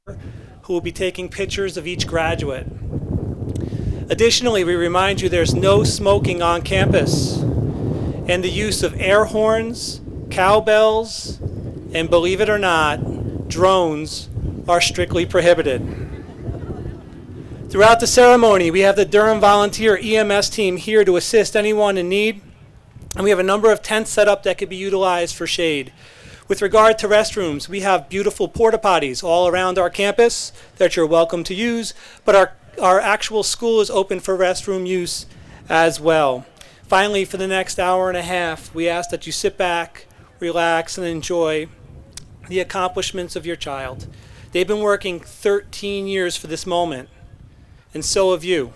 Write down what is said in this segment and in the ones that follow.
who will be taking pictures of each graduate. Additionally, we remind you there's no smoking on campus, and the use of air horns, cowbells, and believe it or not, drones are strictly prohibited. Throughout the ceremony, we have the Durham Volunteer EMS team here to assist anyone in need, and we have a number of tents set up that could be utilized for shade. With regard to restrooms, we have beautiful porta potties all around our campus that you're welcome to use, but our actual school is open for restroom use as well. Finally, for the next hour and a half, we ask that you sit back, relax, and enjoy the accomplishments of your child. They've been working 13 years for this moment, and so have you.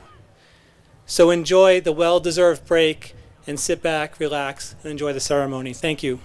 So enjoy the well-deserved break and sit back, relax, and enjoy the ceremony. Thank you.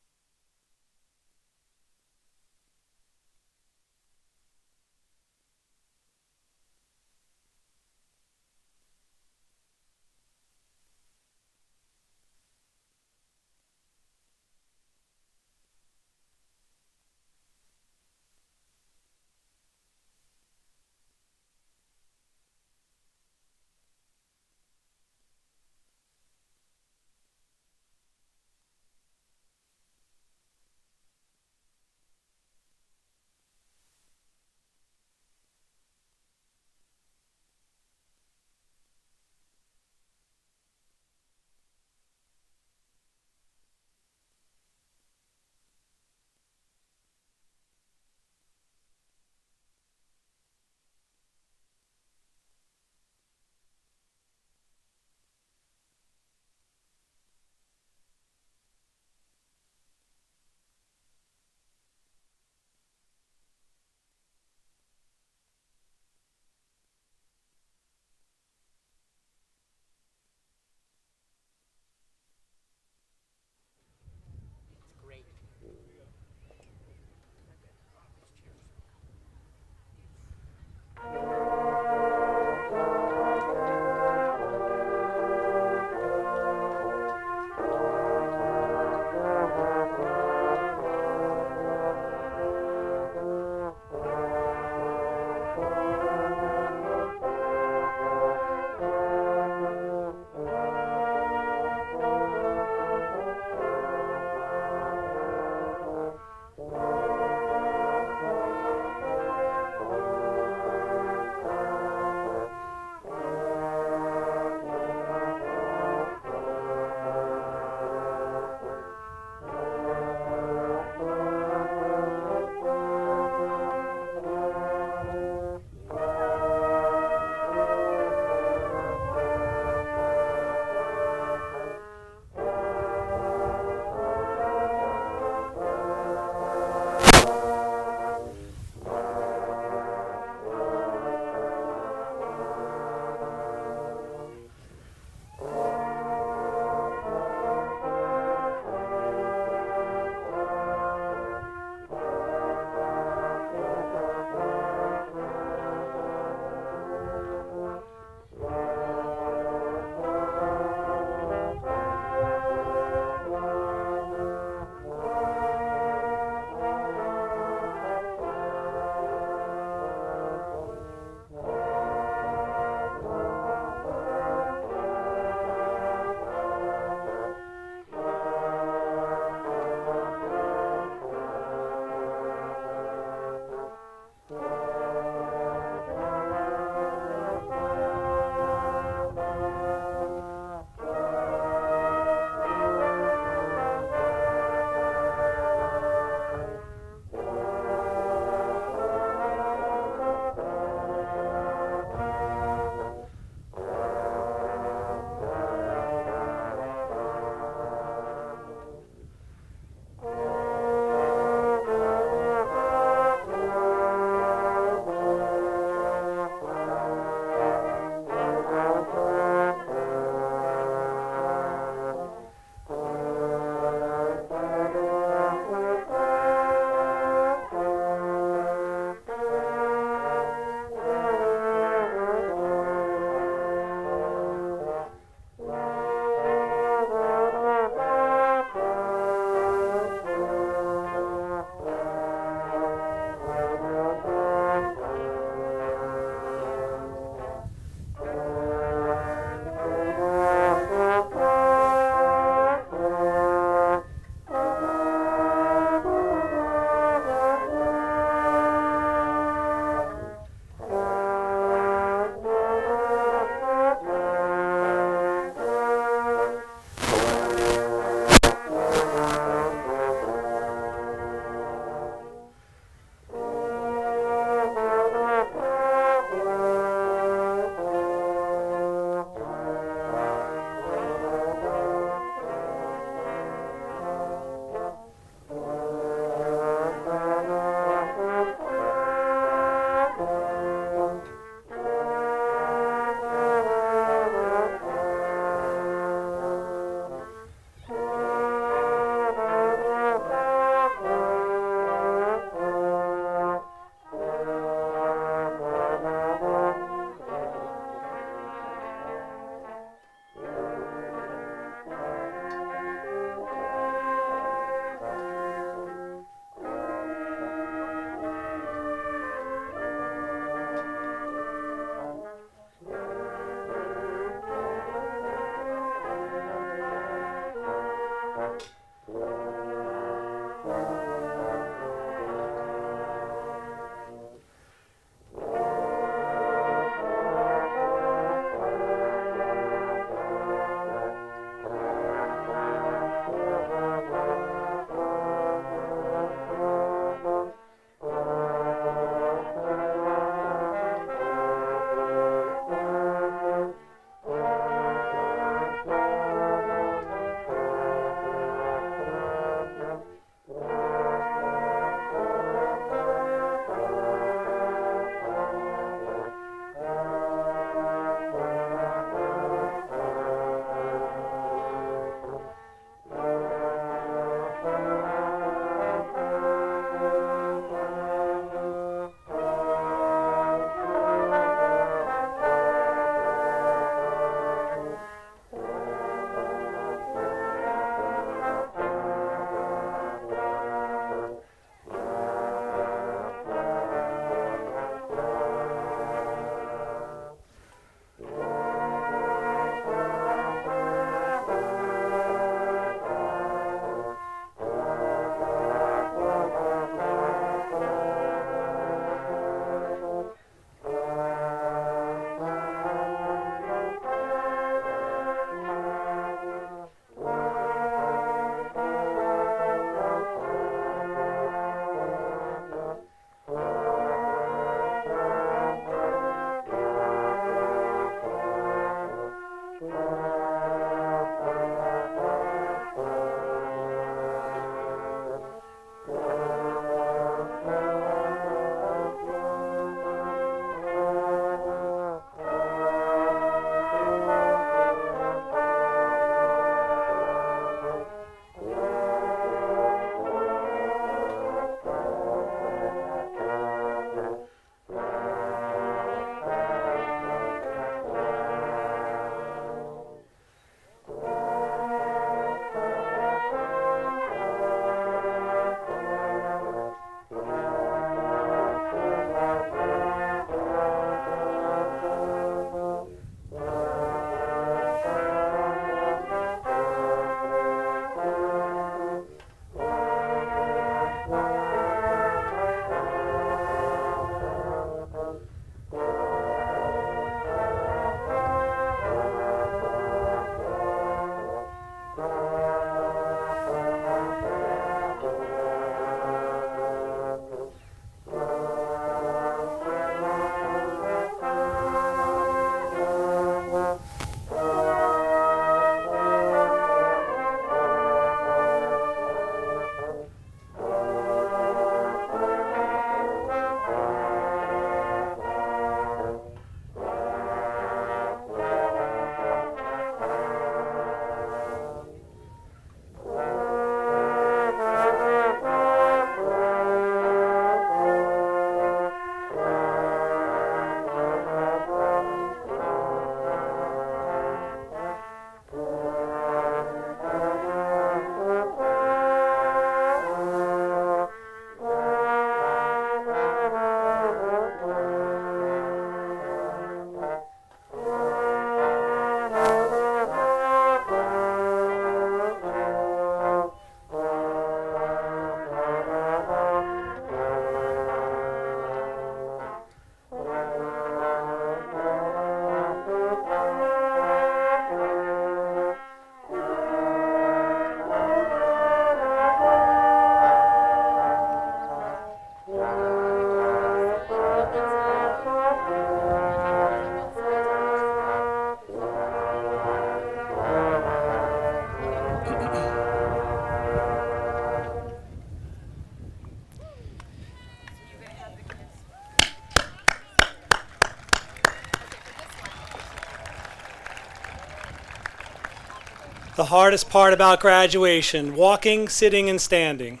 The hardest part about graduation, walking, sitting, and standing.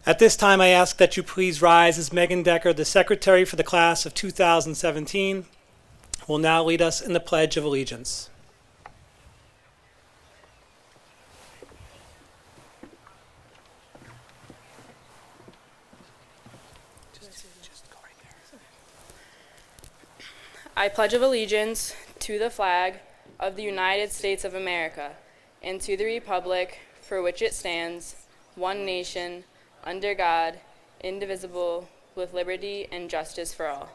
At this time, I ask that you please rise as Megan Decker, the Secretary for the class of 2017, will now lead us in the Pledge of Allegiance. I pledge allegiance to the flag of the United States of America and to the republic for which it stands, one nation, under God, indivisible, with liberty and justice for all.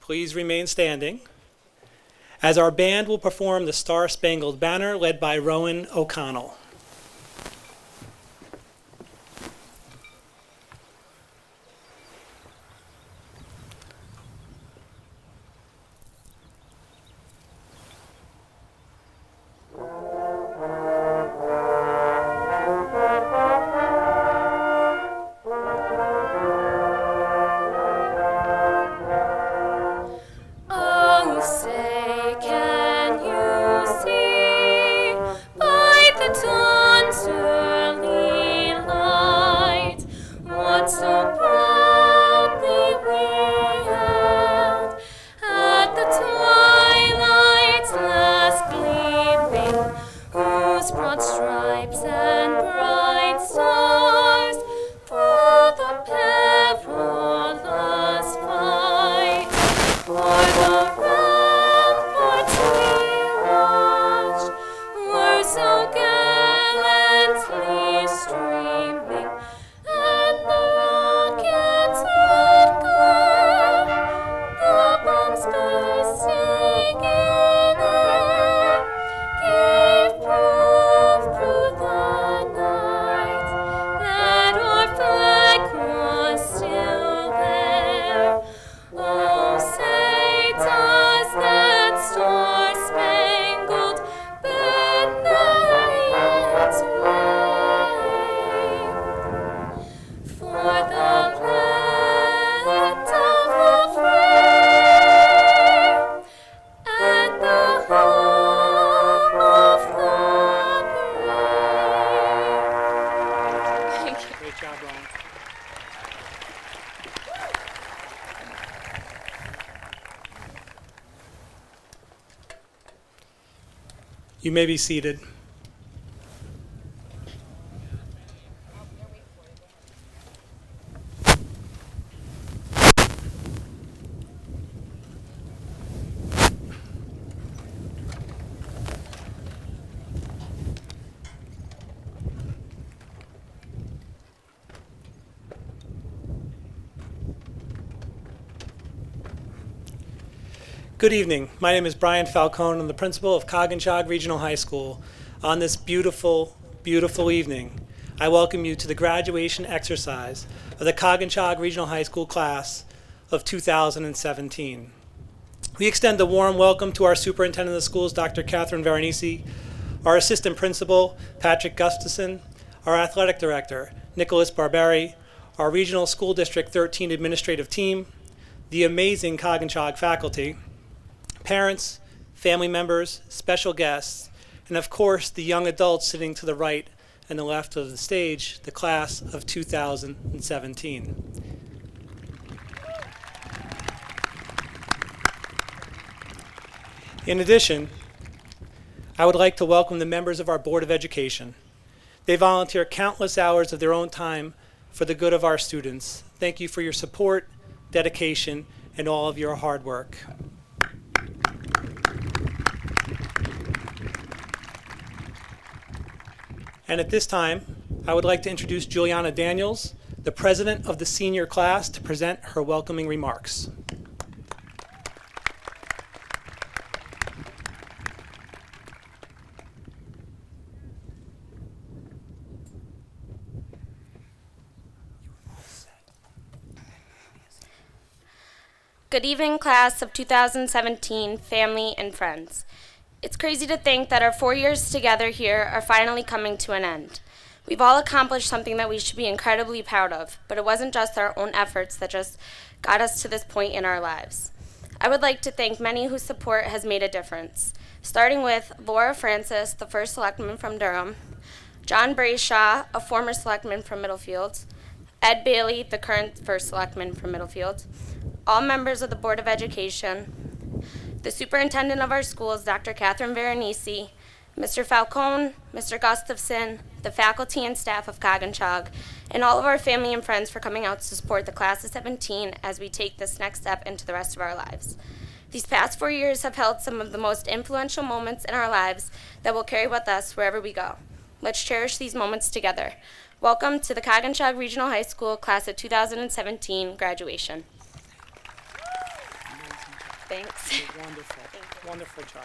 Please remain standing as our band will perform the Star-Spangled Banner led by Rowan O'Connell. You may be seated. Good evening. My name is Brian Falcone. I'm the principal of Coginchaug Regional High School. On this beautiful, beautiful evening, I welcome you to the graduation exercise of the Coginchaug Regional High School class of 2017. We extend a warm welcome to our superintendent of the schools, Dr. Catherine Veronese, our assistant principal, Patrick Gustafson, our athletic director, Nicholas Barberi, our regional school district 13 administrative team, the amazing Coginchaug faculty, parents, family members, special guests, and of course the young adults sitting to the right and the left of the stage, the class of 2017. In addition, I would like to welcome the members of our Board of Education. They volunteer countless hours of their own time for the good of our students. Thank you for your support, dedication, and all of your hard work. And at this time, I would like to introduce Juliana Daniels, the president of the senior class, to present her welcoming remarks. Good evening, class of 2017, family and friends. It's crazy to think that our 4 years together here are finally coming to an end. We've all accomplished something that we should be incredibly proud of, but it wasn't just our own efforts that just got us to this point in our lives. I would like to thank many whose support has made a difference, starting with Laura Francis, the first selectman from Durham, John Brayshaw, a former selectman from Middlefield, Ed Bailey, the current first selectman from Middlefield, all members of the Board of Education, the superintendent of our schools, Dr. Catherine Veronese, Mr. Falcone, Mr. Gustafson, the faculty and staff of Coginchaug, and all of our family and friends for coming out to support the class of 17 as we take this next step into the rest of our lives. These past 4 years have held some of the most influential moments in our lives that will carry with us wherever we go. Let's cherish these moments together. Welcome to the Coginchaug Regional High School Class of 2017 graduation. Thanks. Wonderful. Wonderful job.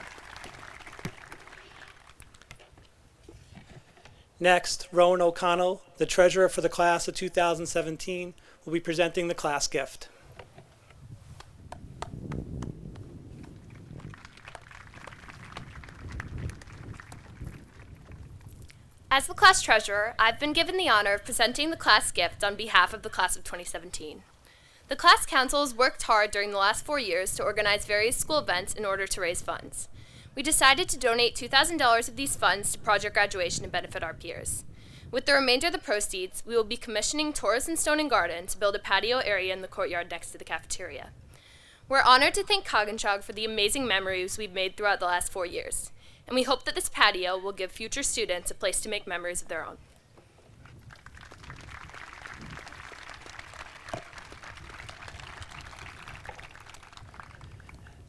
Next, Rowan O'Connell, the treasurer for the class of 2017, will be presenting the class gift. As the class treasurer, I've been given the honor of presenting the class gift on behalf of the class of 2017. The class council has worked hard during the last 4 years to organize various school events in order to raise funds. We decided to donate $2,000 of these funds to Project Graduation to benefit our peers. With the remainder of the proceeds, we will be commissioning Torres and Stone and Garden to build a patio area in the courtyard next to the cafeteria. We're honored to thank Coginchaug for the amazing memories we've made throughout the last 4 years, and we hope that this patio will give future students a place to make memories of their own.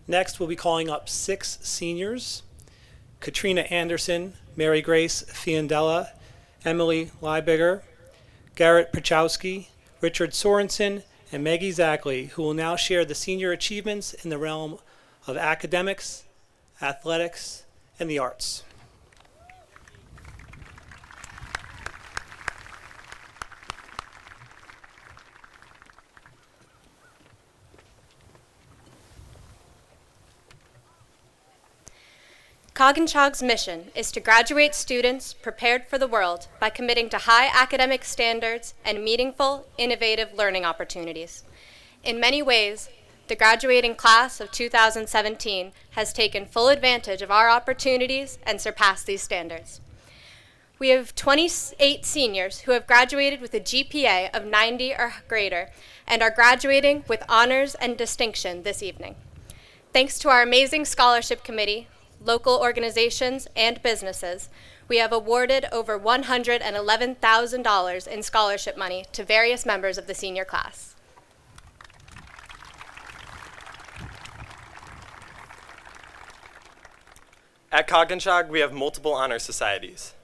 Next, we'll be calling up 6 seniors: Katrina Anderson, Mary Grace Fiandella, Emily Liebiger, Garrett Pachowski, Richard Sorensen, and Maggie Zackley, who will now share the senior achievements in the realm of academics, athletics, and the arts. Coginchaug's mission is to graduate students prepared for the world by committing to high academic standards and meaningful, innovative learning opportunities. In many ways, the graduating class of 2017 has taken full advantage of our opportunities and surpassed these standards. We have 28 seniors who have graduated with a GPA of 90 or greater and are graduating with honors and distinction this evening. Thanks to our amazing scholarship committee, local organizations, and businesses, we have awarded over $111,000 in scholarship money to various members of the senior class. At Coginchaug, we have multiple honor societies.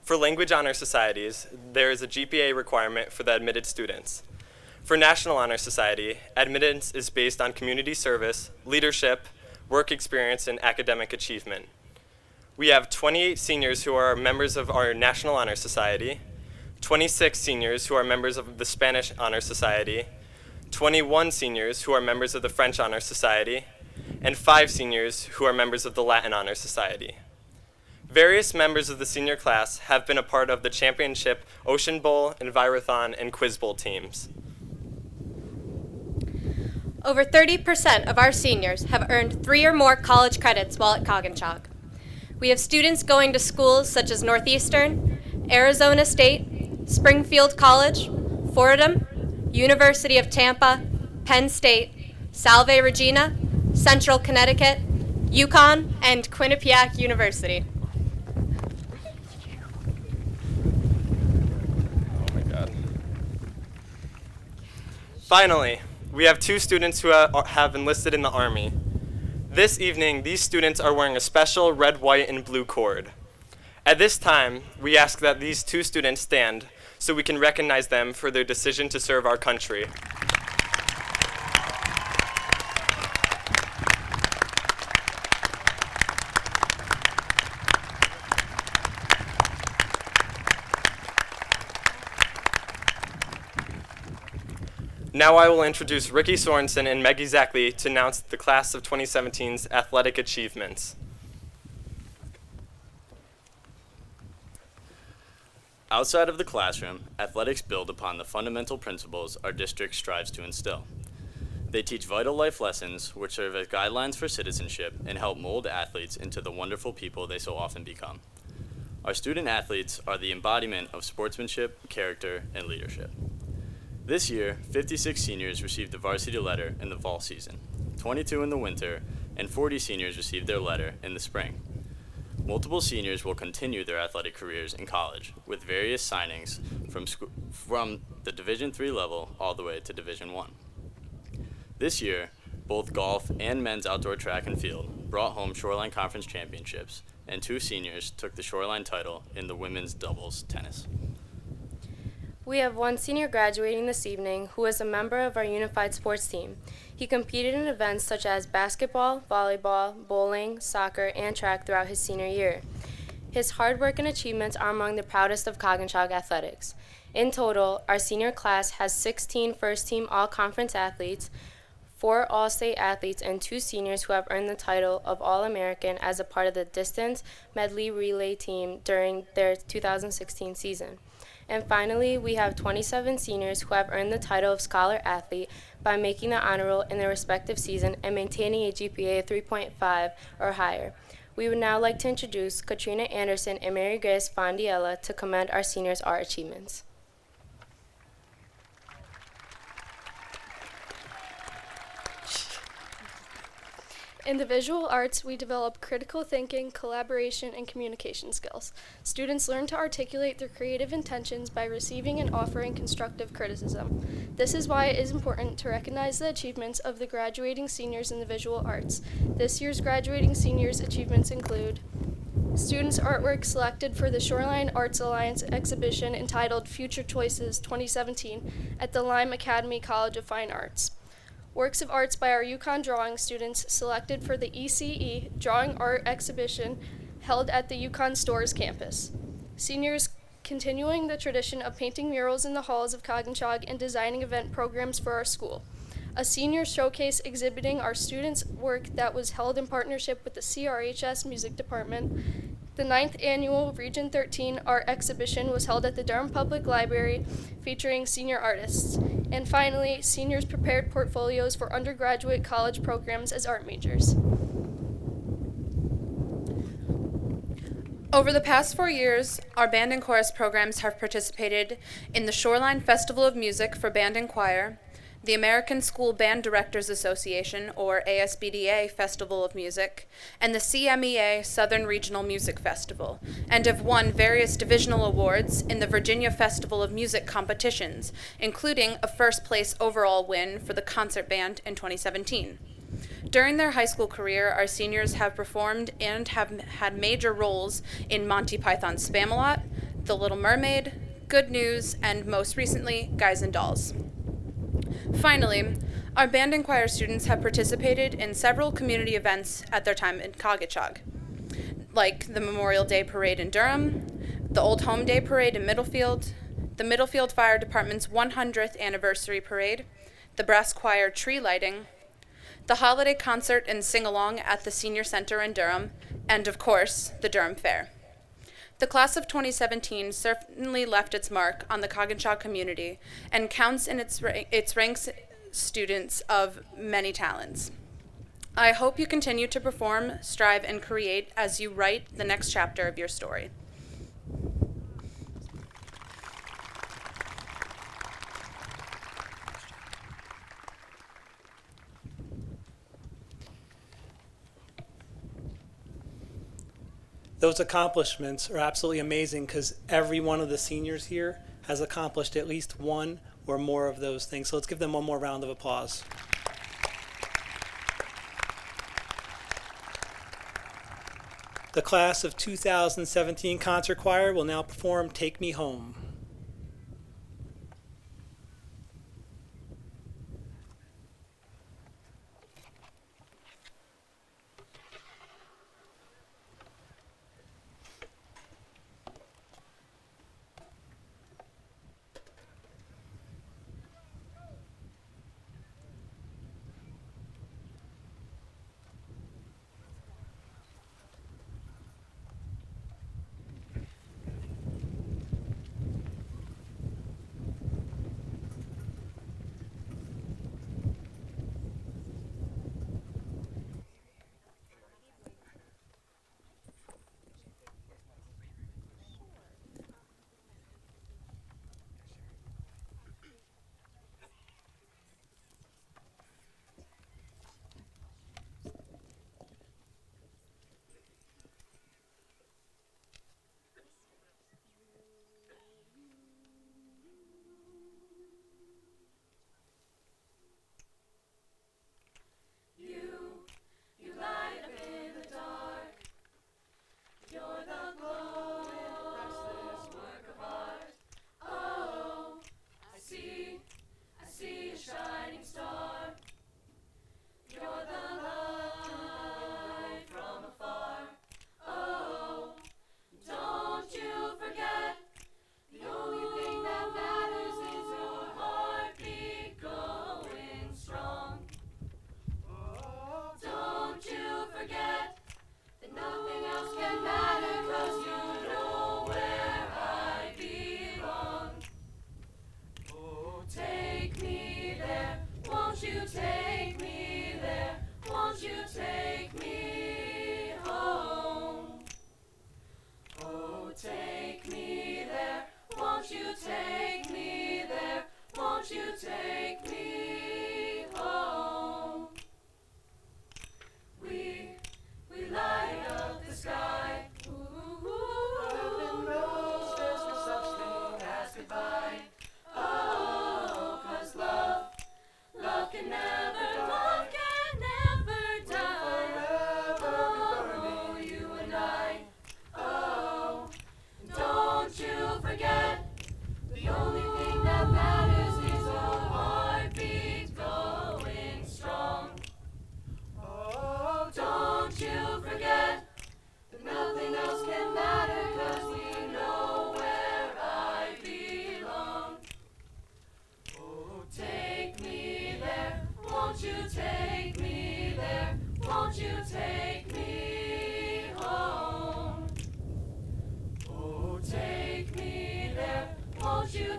For language honor societies, there is a GPA requirement for the admitted students. For National Honor Society, admittance is based on community service, leadership, work experience, and academic achievement. We have 28 seniors who are members of our National Honor Society, 26 seniors who are members of the Spanish Honor Society, 21 seniors who are members of the French Honor Society, and 5 seniors who are members of the Latin Honor Society. Various members of the senior class have been a part of the championship Ocean Bowl, Envirothon, and Quiz Bowl teams. Over 30% of our seniors have earned 3 or more college credits while at Coginchaug. We have students going to schools such as Northeastern, Arizona State, Springfield College, Fordham, University of Tampa, Penn State, Salve Regina, Central Connecticut, UConn, and Quinnipiac University. Oh my God. Finally, we have 2 students who have enlisted in the Army. This evening, these students are wearing a special red, white, and blue cord. At this time, we ask that these 2 students stand so we can recognize them for their decision to serve our country. Now I will introduce Ricky Sorensen and Maggie Zackley to announce the class of 2017's athletic achievements. Outside of the classroom, athletics build upon the fundamental principles our district strives to instill. They teach vital life lessons which serve as guidelines for citizenship and help mold athletes into the wonderful people they so often become. Our student athletes are the embodiment of sportsmanship, character, and leadership. This year, 56 seniors received the varsity letter in the fall season, 22 in the winter, and 40 seniors received their letter in the spring. Multiple seniors will continue their athletic careers in college with various signings from the Division III level all the way to Division I. This year, both golf and men's outdoor track and field brought home Shoreline Conference championships, and 2 seniors took the Shoreline title in the women's doubles tennis. We have one senior graduating this evening who is a member of our unified sports team. He competed in events such as basketball, volleyball, bowling, soccer, and track throughout his senior year. His hard work and achievements are among the proudest of Coginchaug athletics. In total, our senior class has 16 first-team all-conference athletes, 4 all-state athletes, and 2 seniors who have earned the title of All-American as a part of the distance medley relay team during their 2016 season. And finally, we have 27 seniors who have earned the title of Scholar Athlete by making the honor roll in their respective season and maintaining a GPA of 3.5 or higher. We would now like to introduce Katrina Anderson and Mary Grace Fondiella to commend our seniors' art achievements. In the visual arts, we develop critical thinking, collaboration, and communication skills. Students learn to articulate their creative intentions by receiving and offering constructive criticism. This is why it is important to recognize the achievements of the graduating seniors in the visual arts. This year's graduating seniors' achievements include students' artwork selected for the Shoreline Arts Alliance exhibition entitled Future Choices 2017 at the Lime Academy College of Fine Arts. Works of arts by our Yukon drawing students selected for the ECE Drawing Art exhibition held at the Yukon Stores campus. Seniors continuing the tradition of painting murals in the halls of Coginchaug and designing event programs for our school. A senior showcase exhibiting our students' work that was held in partnership with the CRHS Music Department. The 9th annual Region 13 art exhibition was held at the Durham Public Library featuring senior artists. And finally, seniors prepared portfolios for undergraduate college programs as art majors. Over the past 4 years, our band and chorus programs have participated in the Shoreline Festival of Music for Band and Choir, the American School Band Directors Association, or ASBDA, Festival of Music, and the CMEA Southern Regional Music Festival, and have won various divisional awards in the Virginia Festival of Music competitions, including a first-place overall win for the concert band in 2017. During their high school career, our seniors have performed and have had major roles in Monty Python's Spamalot, The Little Mermaid, Good News, and most recently, Guys and Dolls. Finally, our band and choir students have participated in several community events at their time in Coginchaug, like the Memorial Day Parade in Durham, the Old Home Day Parade in Middlefield, the Middlefield Fire Department's 100th Anniversary Parade, the Brass Choir Tree Lighting, the Holiday Concert and Sing-Along at the Senior Center in Durham, and of course, the Durham Fair. The class of 2017 certainly left its mark on the Coginchaug community and counts in its ranks students of many talents. I hope you continue to perform, strive, and create as you write the next chapter of your story. Those accomplishments are absolutely amazing because every one of the seniors here has accomplished at least one or more of those things. So let's give them one more round of applause. The class of 2017 concert choir will now perform Take Me Home.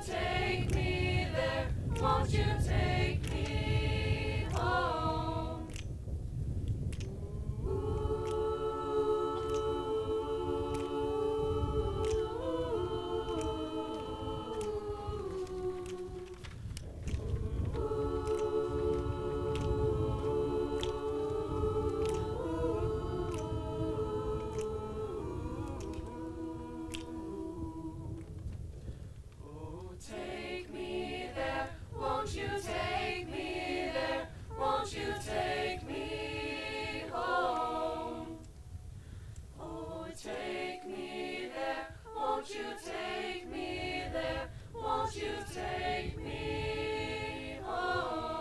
take me there? Won't you take me home? Take me there, won't you take me there? Won't you take me home? Oh, take me there, won't you take me there? Won't you take me home?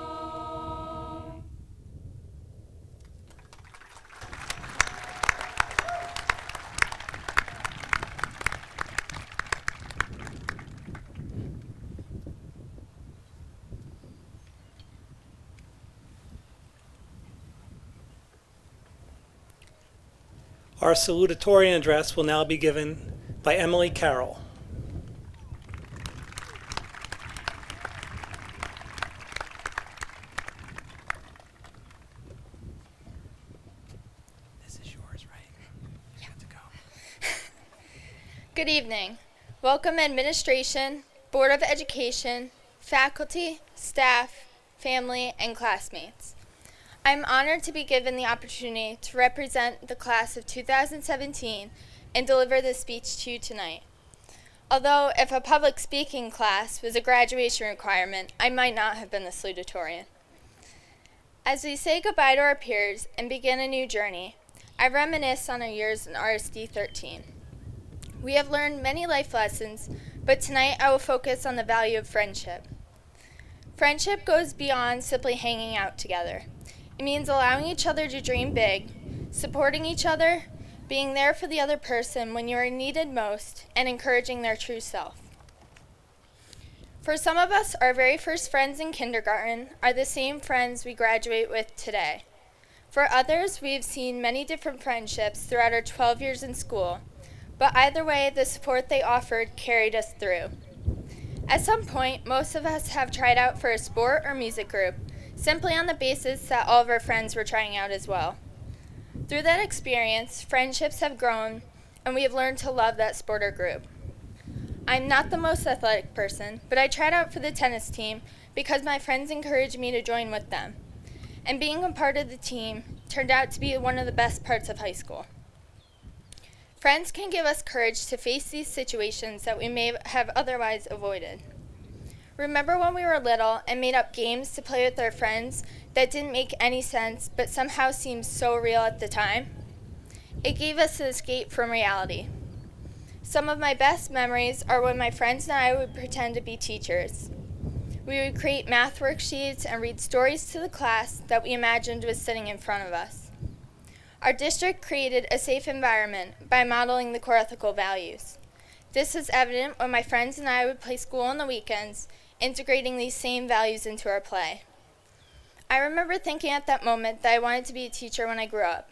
Our salutatorian address will now be given by Emily Carroll. This is yours, right? You have to go. Good evening. Welcome administration, Board of Education, faculty, staff, family, and classmates. I'm honored to be given the opportunity to represent the class of 2017 and deliver this speech to you tonight. Although if a public speaking class was a graduation requirement, I might not have been the salutatorian. As we say goodbye to our peers and begin a new journey, I reminisce on our years in RSD 13. We have learned many life lessons, but tonight I will focus on the value of friendship. Friendship goes beyond simply hanging out together. It means allowing each other to dream big, supporting each other, being there for the other person when you are needed most, and encouraging their true self. For some of us, our very first friends in kindergarten are the same friends we graduate with today. For others, we have seen many different friendships throughout our 12 years in school, but either way, the support they offered carried us through. At some point, most of us have tried out for a sport or music group, simply on the basis that all of our friends were trying out as well. Through that experience, friendships have grown, and we have learned to love that sport or group. I'm not the most athletic person, but I tried out for the tennis team because my friends encouraged me to join with them. And being a part of the team turned out to be one of the best parts of high school. Friends can give us courage to face these situations that we may have otherwise avoided. Remember when we were little and made up games to play with our friends that didn't make any sense but somehow seemed so real at the time? It gave us an escape from reality. Some of my best memories are when my friends and I would pretend to be teachers. We would create math worksheets and read stories to the class that we imagined was sitting in front of us. Our district created a safe environment by modeling the core ethical values. This was evident when my friends and I would play school on the weekends, integrating these same values into our play. I remember thinking at that moment that I wanted to be a teacher when I grew up.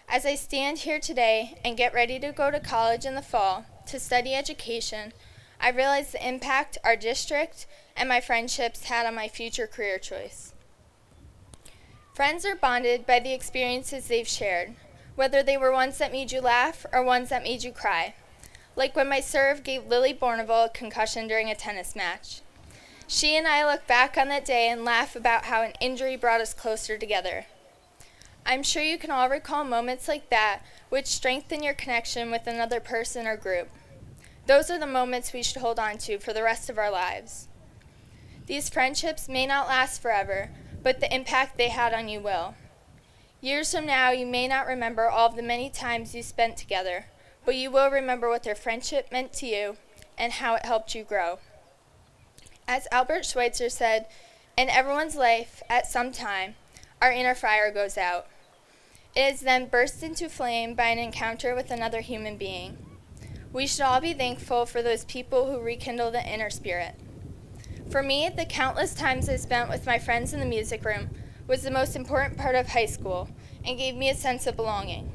As I stand here today and get ready to go to college in the fall to study education, I realize the impact our district and my friendships had on my future career choice. Friends are bonded by the experiences they've shared, whether they were ones that made you laugh or ones that made you cry, like when my serve gave Lily Bourneville a concussion during a tennis match. She and I look back on that day and laugh about how an injury brought us closer together. I'm sure you can all recall moments like that which strengthen your connection with another person or group. Those are the moments we should hold on to for the rest of our lives. These friendships may not last forever, but the impact they had on you will. Years from now, you may not remember all of the many times you spent together, but you will remember what their friendship meant to you and how it helped you grow. As Albert Schweitzer said, in everyone's life, at some time, our inner fire goes out. It is then burst into flame by an encounter with another human being. We should all be thankful for those people who rekindle the inner spirit. For me, the countless times I spent with my friends in the music room was the most important part of high school and gave me a sense of belonging.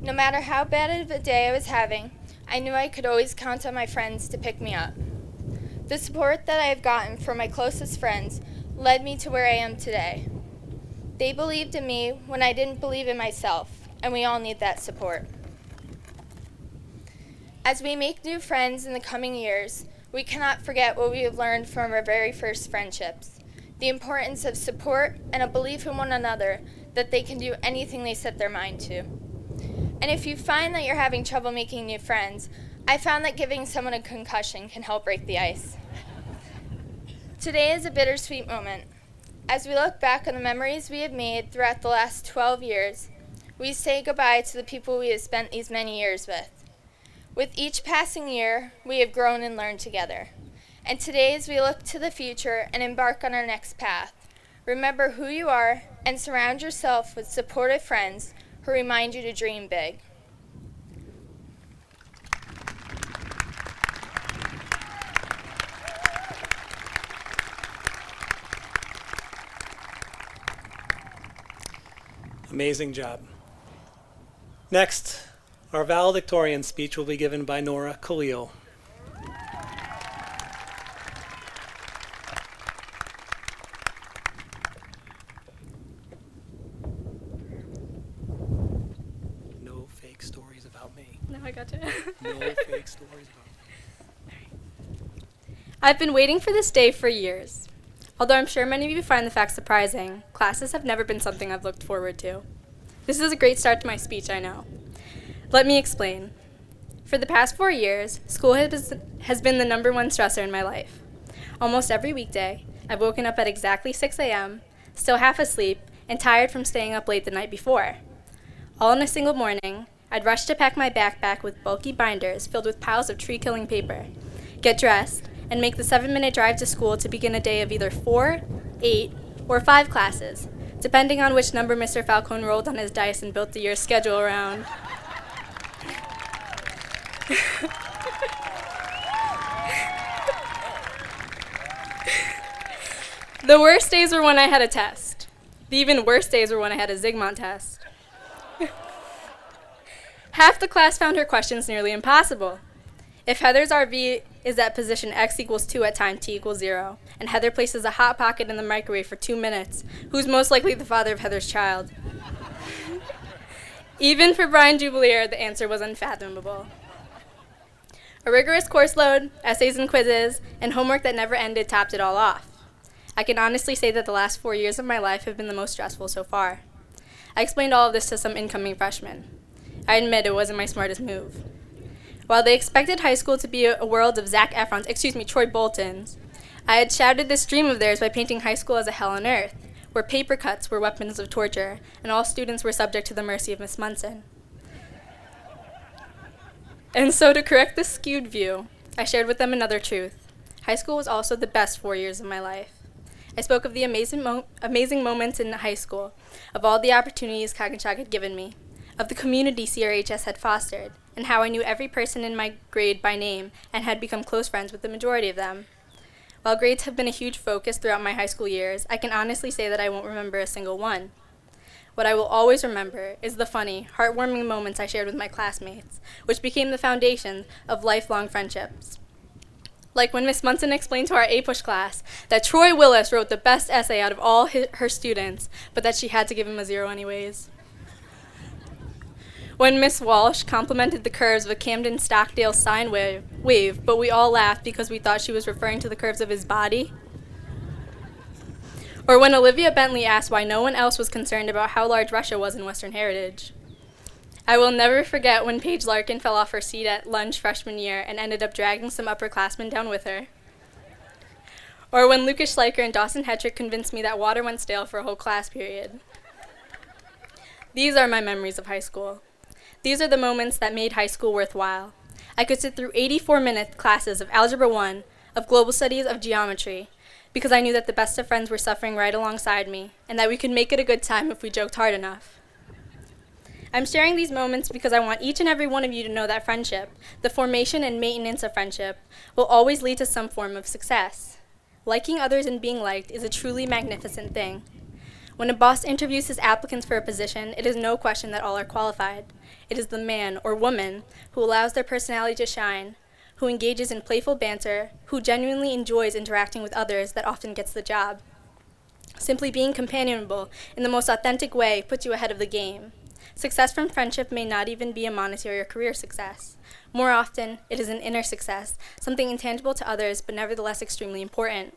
No matter how bad of a day I was having, I knew I could always count on my friends to pick me up. The support that I have gotten from my closest friends led me to where I am today. They believed in me when I didn't believe in myself, and we all need that support. As we make new friends in the coming years, we cannot forget what we have learned from our very first friendships. The importance of support and a belief in one another that they can do anything they set their mind to. And if you find that you're having trouble making new friends, I found that giving someone a concussion can help break the ice. Today is a bittersweet moment. As we look back on the memories we have made throughout the last 12 years, we say goodbye to the people we have spent these many years with. With each passing year, we have grown and learned together. And today, as we look to the future and embark on our next path, remember who you are and surround yourself with supportive friends who remind you to dream big. Amazing job. Next, our valedictorian speech will be given by Nora Khalil. No fake stories about me. No, I got you. No fake stories about me. I've been waiting for this day for years. Although I'm sure many of you find the fact surprising, classes have never been something I've looked forward to. This is a great start to my speech, I know. Let me explain. For the past 4 years, school has been the number one stressor in my life. Almost every weekday, I've woken up at exactly 6 a.m., still half asleep, and tired from staying up late the night before. All in a single morning, I'd rush to pack my backpack with bulky binders filled with piles of tree-killing paper, get dressed, and make the 7-minute drive to school to begin a day of either 4, 8, or 5 classes, depending on which number Mr. Falcone rolled on his dice and built the year's schedule around. The worst days were when I had a test. The even worse days were when I had a Zygmunt test. Half the class found her questions nearly impossible. If Heather's RV is at position x equals 2 at time t equals 0, and Heather places a Hot Pocket in the microwave for 2 minutes, who's most likely the father of Heather's child? Even for Brian Jubilier, the answer was unfathomable. A rigorous course load, essays and quizzes, and homework that never ended topped it all off. I can honestly say that the last 4 years of my life have been the most stressful so far. I explained all of this to some incoming freshmen. I admit it wasn't my smartest move. While they expected high school to be a world of Troy Boltons, I had shouted this dream of theirs by painting high school as a hell on earth, where paper cuts were weapons of torture, and all students were subject to the mercy of Miss Munson. And so to correct this skewed view, I shared with them another truth. High school was also the best 4 years of my life. I spoke of the amazing moments in high school, of all the opportunities Coginchaug had given me, of the community CRHS had fostered, and how I knew every person in my grade by name and had become close friends with the majority of them. While grades have been a huge focus throughout my high school years, I can honestly say that I won't remember a single one. What I will always remember is the funny, heartwarming moments I shared with my classmates, which became the foundation of lifelong friendships. Like when Miss Munson explained to our A-Push class that Troy Willis wrote the best essay out of all her students, but that she had to give him a 0 anyways. When Miss Walsh complimented the curves of a Camden-Stockdale sine wave, but we all laughed because we thought she was referring to the curves of his body. Or when Olivia Bentley asked why no one else was concerned about how large Russia was in Western heritage. I will never forget when Paige Larkin fell off her seat at lunch freshman year and ended up dragging some upperclassmen down with her. Or when Lucas Schleicher and Dawson Hetrick convinced me that water went stale for a whole class period. These are my memories of high school. These are the moments that made high school worthwhile. I could sit through 84-minute classes of Algebra 1, of Global Studies, of Geometry, because I knew that the best of friends were suffering right alongside me, and that we could make it a good time if we joked hard enough. I'm sharing these moments because I want each and every one of you to know that friendship, the formation and maintenance of friendship, will always lead to some form of success. Liking others and being liked is a truly magnificent thing. When a boss interviews his applicants for a position, it is no question that all are qualified. It is the man or woman who allows their personality to shine, who engages in playful banter, who genuinely enjoys interacting with others that often gets the job. Simply being companionable in the most authentic way puts you ahead of the game. Success from friendship may not even be a monetary or career success. More often, it is an inner success, something intangible to others but nevertheless extremely important.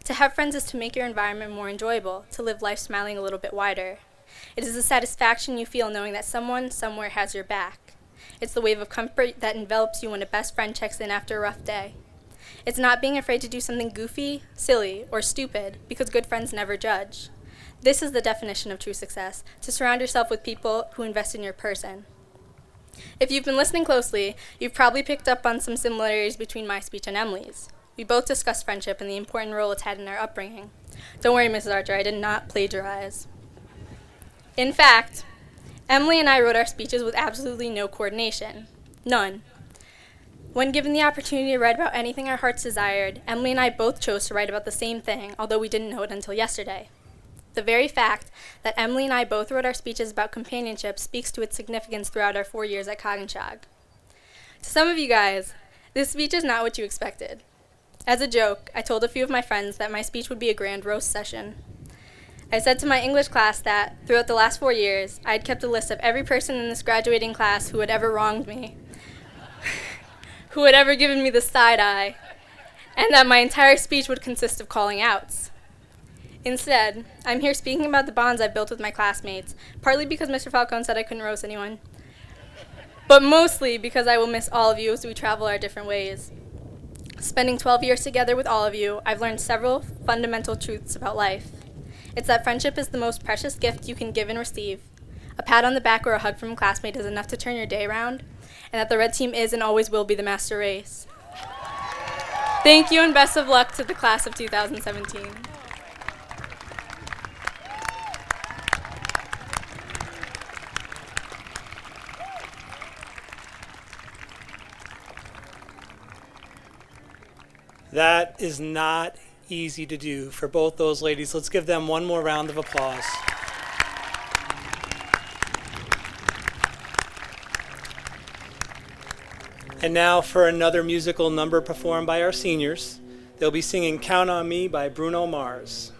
To have friends is to make your environment more enjoyable, to live life smiling a little bit wider. It is the satisfaction you feel knowing that someone somewhere has your back. It's the wave of comfort that envelops you when a best friend checks in after a rough day. It's not being afraid to do something goofy, silly, or stupid, because good friends never judge. This is the definition of true success, to surround yourself with people who invest in your person. If you've been listening closely, you've probably picked up on some similarities between my speech and Emily's. We both discussed friendship and the important role it's had in our upbringing. Don't worry, Mrs. Archer, I did not plagiarize. In fact, Emily and I wrote our speeches with absolutely no coordination. None. When given the opportunity to write about anything our hearts desired, Emily and I both chose to write about the same thing, although we didn't know it until yesterday. The very fact that Emily and I both wrote our speeches about companionship speaks to its significance throughout our 4 years at Coginchaug. To some of you guys, this speech is not what you expected. As a joke, I told a few of my friends that my speech would be a grand roast session. I said to my English class that, throughout the last 4 years, I had kept a list of every person in this graduating class who had ever wronged me, who had ever given me the side eye, and that my entire speech would consist of calling outs. Instead, I'm here speaking about the bonds I've built with my classmates, partly because Mr. Falcone said I couldn't roast anyone, but mostly because I will miss all of you as we travel our different ways. Spending 12 years together with all of you, I've learned several fundamental truths about life. It's that friendship is the most precious gift you can give and receive. A pat on the back or a hug from a classmate is enough to turn your day around, and that the red team is and always will be the master race. Thank you and best of luck to the class of 2017. That is not easy to do for both those ladies. Let's give them one more round of applause. And now for another musical number performed by our seniors. They'll be singing Count on Me by Bruno Mars.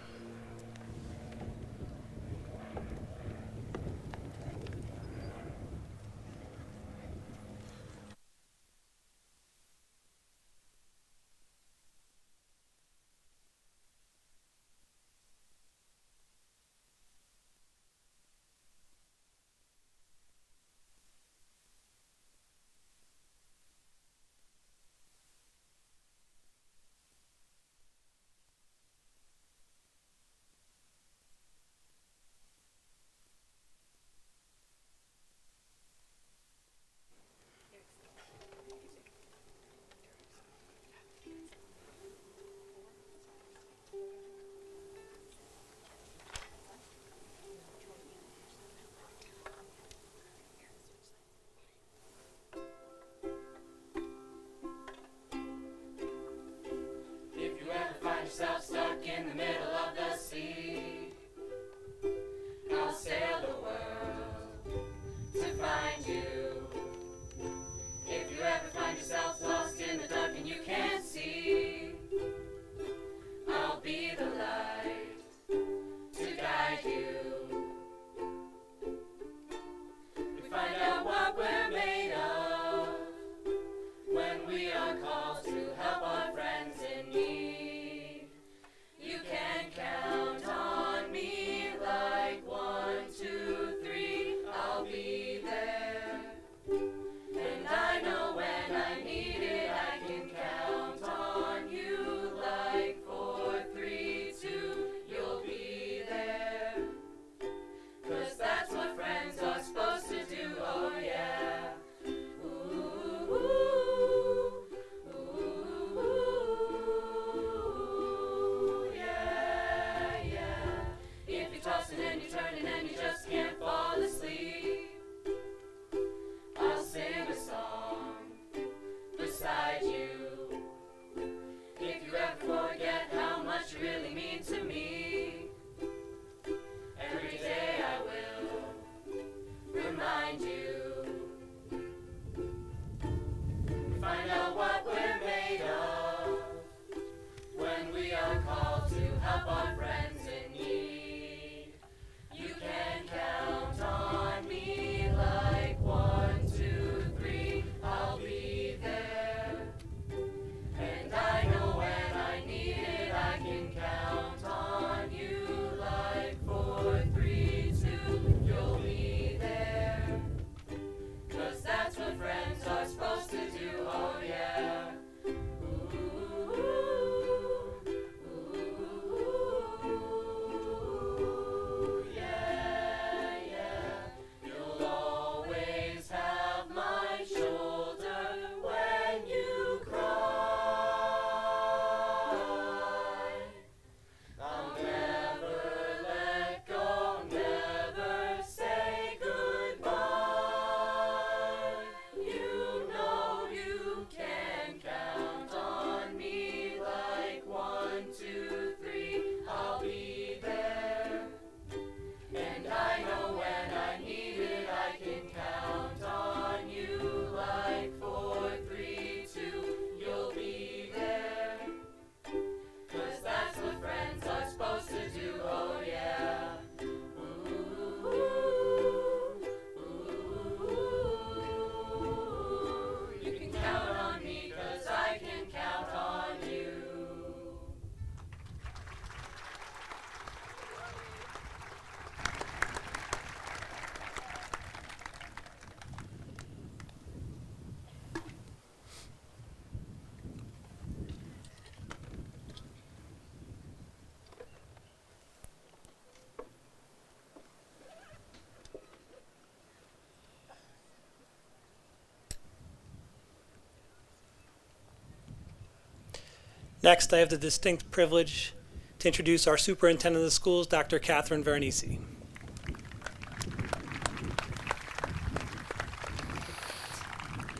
Next, I have the distinct privilege to introduce our Superintendent of the Schools, Dr. Catherine Veronese.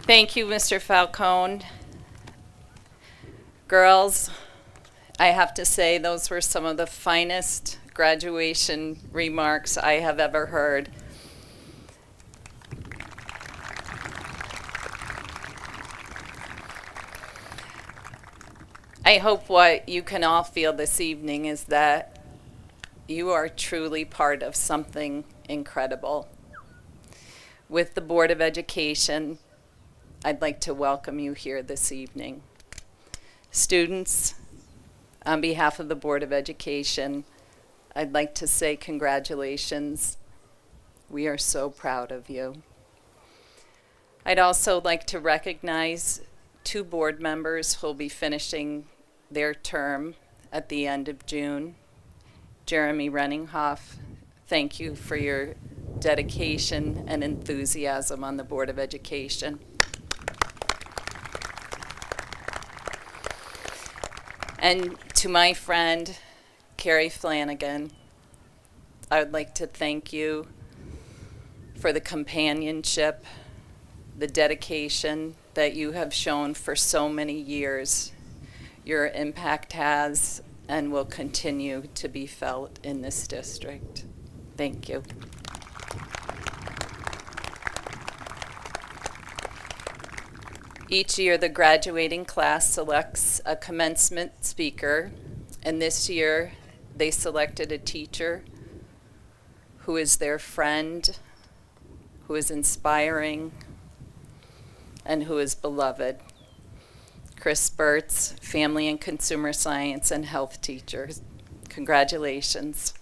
Thank you, Mr. Falcone. Girls, I have to say those were some of the finest graduation remarks I have ever heard. I hope what you can all feel this evening is that you are truly part of something incredible. With the Board of Education, I'd like to welcome you here this evening. Students, on behalf of the Board of Education, I'd like to say congratulations. We are so proud of you. I'd also like to recognize 2 board members who will be finishing their term at the end of June. Jeremy Renninghoff, thank you for your dedication and enthusiasm on the Board of Education. And to my friend, Carrie Flanagan, I would like to thank you for the companionship, the dedication that you have shown for so many years. Your impact has and will continue to be felt in this district. Thank you. Each year, the graduating class selects a commencement speaker, and this year, they selected a teacher who is their friend, who is inspiring, and who is beloved. Chris Burtz, Family and Consumer Science and Health teacher. Congratulations.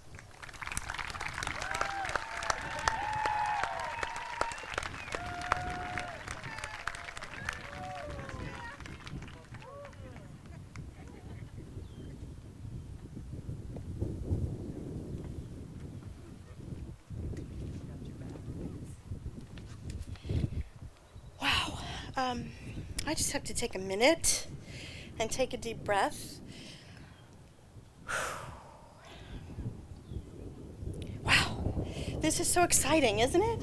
I just have to take a minute and take a deep breath. Wow, this is so exciting, isn't it?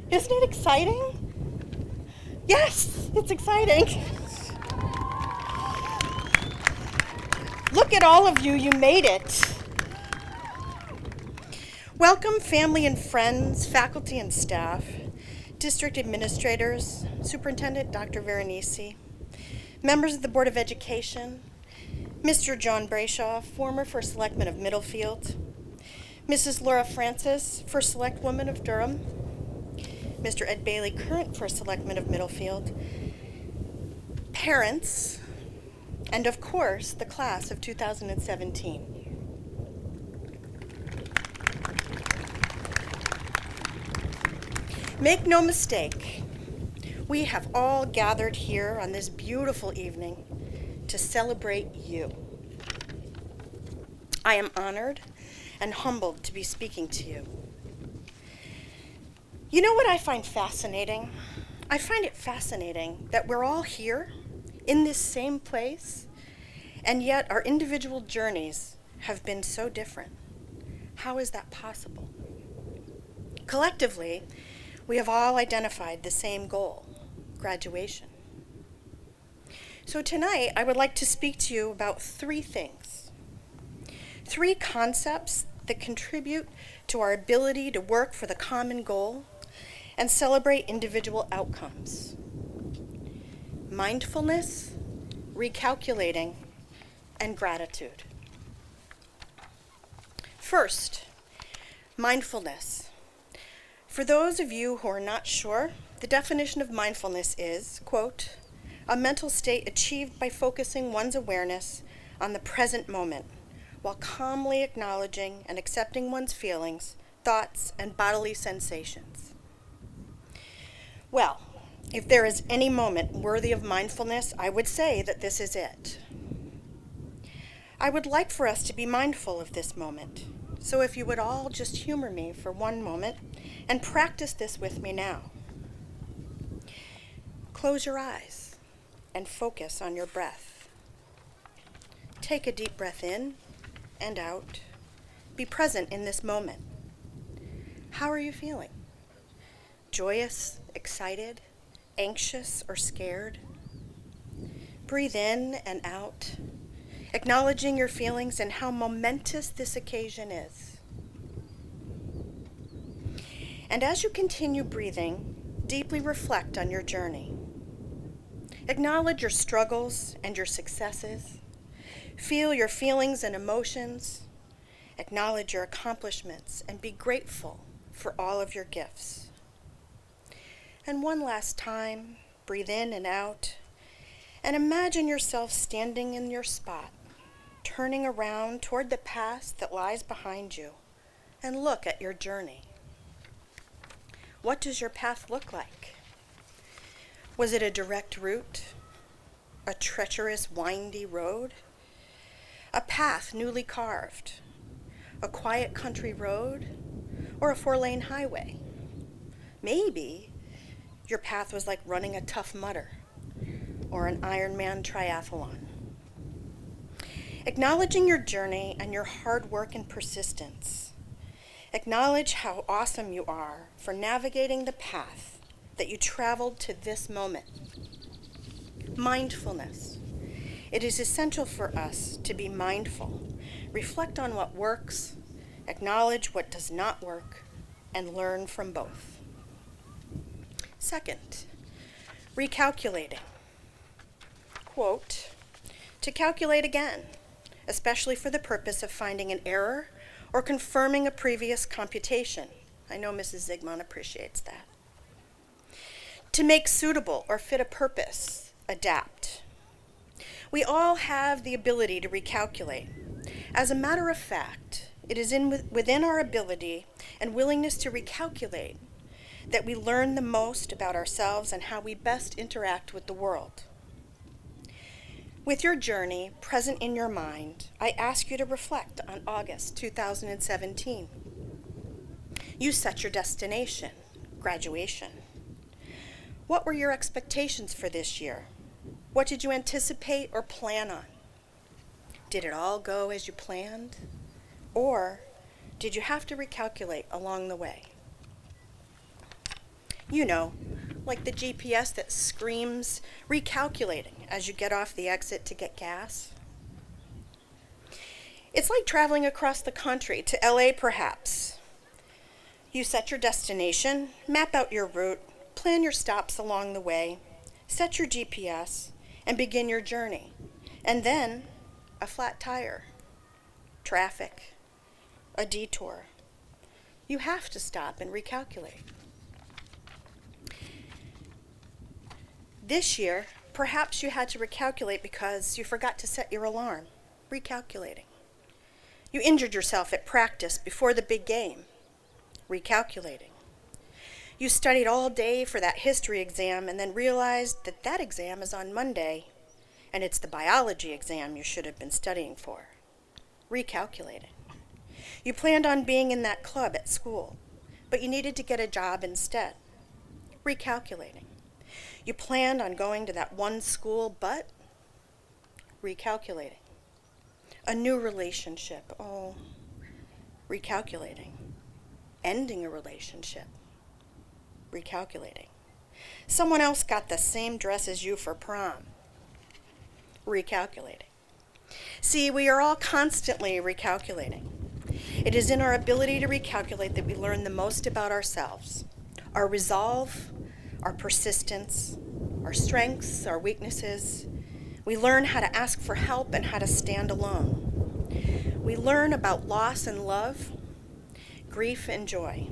Isn't it exciting? Yes, it's exciting. Look at all of you, you made it. Welcome, family and friends, faculty and staff, district administrators, Superintendent Dr. Veronese, members of the Board of Education, Mr. John Brayshaw, former First Selectman of Middlefield, Mrs. Laura Francis, First Select Woman of Durham, Mr. Ed Bailey, current First Selectman of Middlefield, parents, and of course, the class of 2017. Make no mistake, we have all gathered here on this beautiful evening to celebrate you. I am honored and humbled to be speaking to you. You know what I find fascinating? I find it fascinating that we're all here in this same place, and yet our individual journeys have been so different. How is that possible? Collectively, we have all identified the same goal, graduation. So tonight, I would like to speak to you about 3 things. 3 concepts that contribute to our ability to work for the common goal and celebrate individual outcomes. Mindfulness, recalculating, and gratitude. First, mindfulness. For those of you who are not sure, the definition of mindfulness is, quote, a mental state achieved by focusing one's awareness on the present moment, while calmly acknowledging and accepting one's feelings, thoughts, and bodily sensations. Well, if there is any moment worthy of mindfulness, I would say that this is it. I would like for us to be mindful of this moment. So if you would all just humor me for one moment and practice this with me now. Close your eyes and focus on your breath. take a deep breath in and out. Be present in this moment. How are you feeling? Joyous, excited, anxious, or scared? Breathe in and out, acknowledging your feelings and how momentous this occasion is. And as you continue breathing, deeply reflect on your journey. Acknowledge your struggles and your successes. Feel your feelings and emotions. Acknowledge your accomplishments and be grateful for all of your gifts. And one last time, breathe in and out, and imagine yourself standing in your spot, turning around toward the past that lies behind you, and look at your journey. What does your path look like? Was it a direct route? A treacherous, windy road? A path newly carved? A quiet country road? Or a 4-lane highway? Maybe your path was like running a Tough Mudder or an Ironman triathlon. Acknowledging your journey and your hard work and persistence. Acknowledge how awesome you are for navigating the path that you traveled to this moment. Mindfulness. It is essential for us to be mindful, reflect on what works, acknowledge what does not work, and learn from both. Second, recalculating. Quote, to calculate again, especially for the purpose of finding an error or confirming a previous computation. I know Mrs. Zygmunt appreciates that. To make suitable or fit a purpose, adapt. We all have the ability to recalculate. As a matter of fact, it is within our ability and willingness to recalculate that we learn the most about ourselves and how we best interact with the world. With your journey present in your mind, I ask you to reflect on August 2017. You set your destination, graduation. What were your expectations for this year? What did you anticipate or plan on? Did it all go as you planned? Or did you have to recalculate along the way? You know, like the GPS that screams recalculating as you get off the exit to get gas. It's like traveling across the country to LA perhaps. You set your destination, map out your route, plan your stops along the way, set your GPS, and begin your journey. And then a flat tire, traffic, a detour. You have to stop and recalculate. This year, perhaps you had to recalculate because you forgot to set your alarm. Recalculating. You injured yourself at practice before the big game. Recalculating. You studied all day for that history exam and then realized that that exam is on Monday and it's the biology exam you should have been studying for. Recalculating. You planned on being in that club at school, but you needed to get a job instead. Recalculating. You planned on going to that one school, but recalculating. A new relationship, recalculating. Ending a relationship, recalculating. Someone else got the same dress as you for prom, recalculating. See, we are all constantly recalculating. It is in our ability to recalculate that we learn the most about ourselves, our resolve, our persistence, our strengths, our weaknesses. We learn how to ask for help and how to stand alone. We learn about loss and love, grief and joy.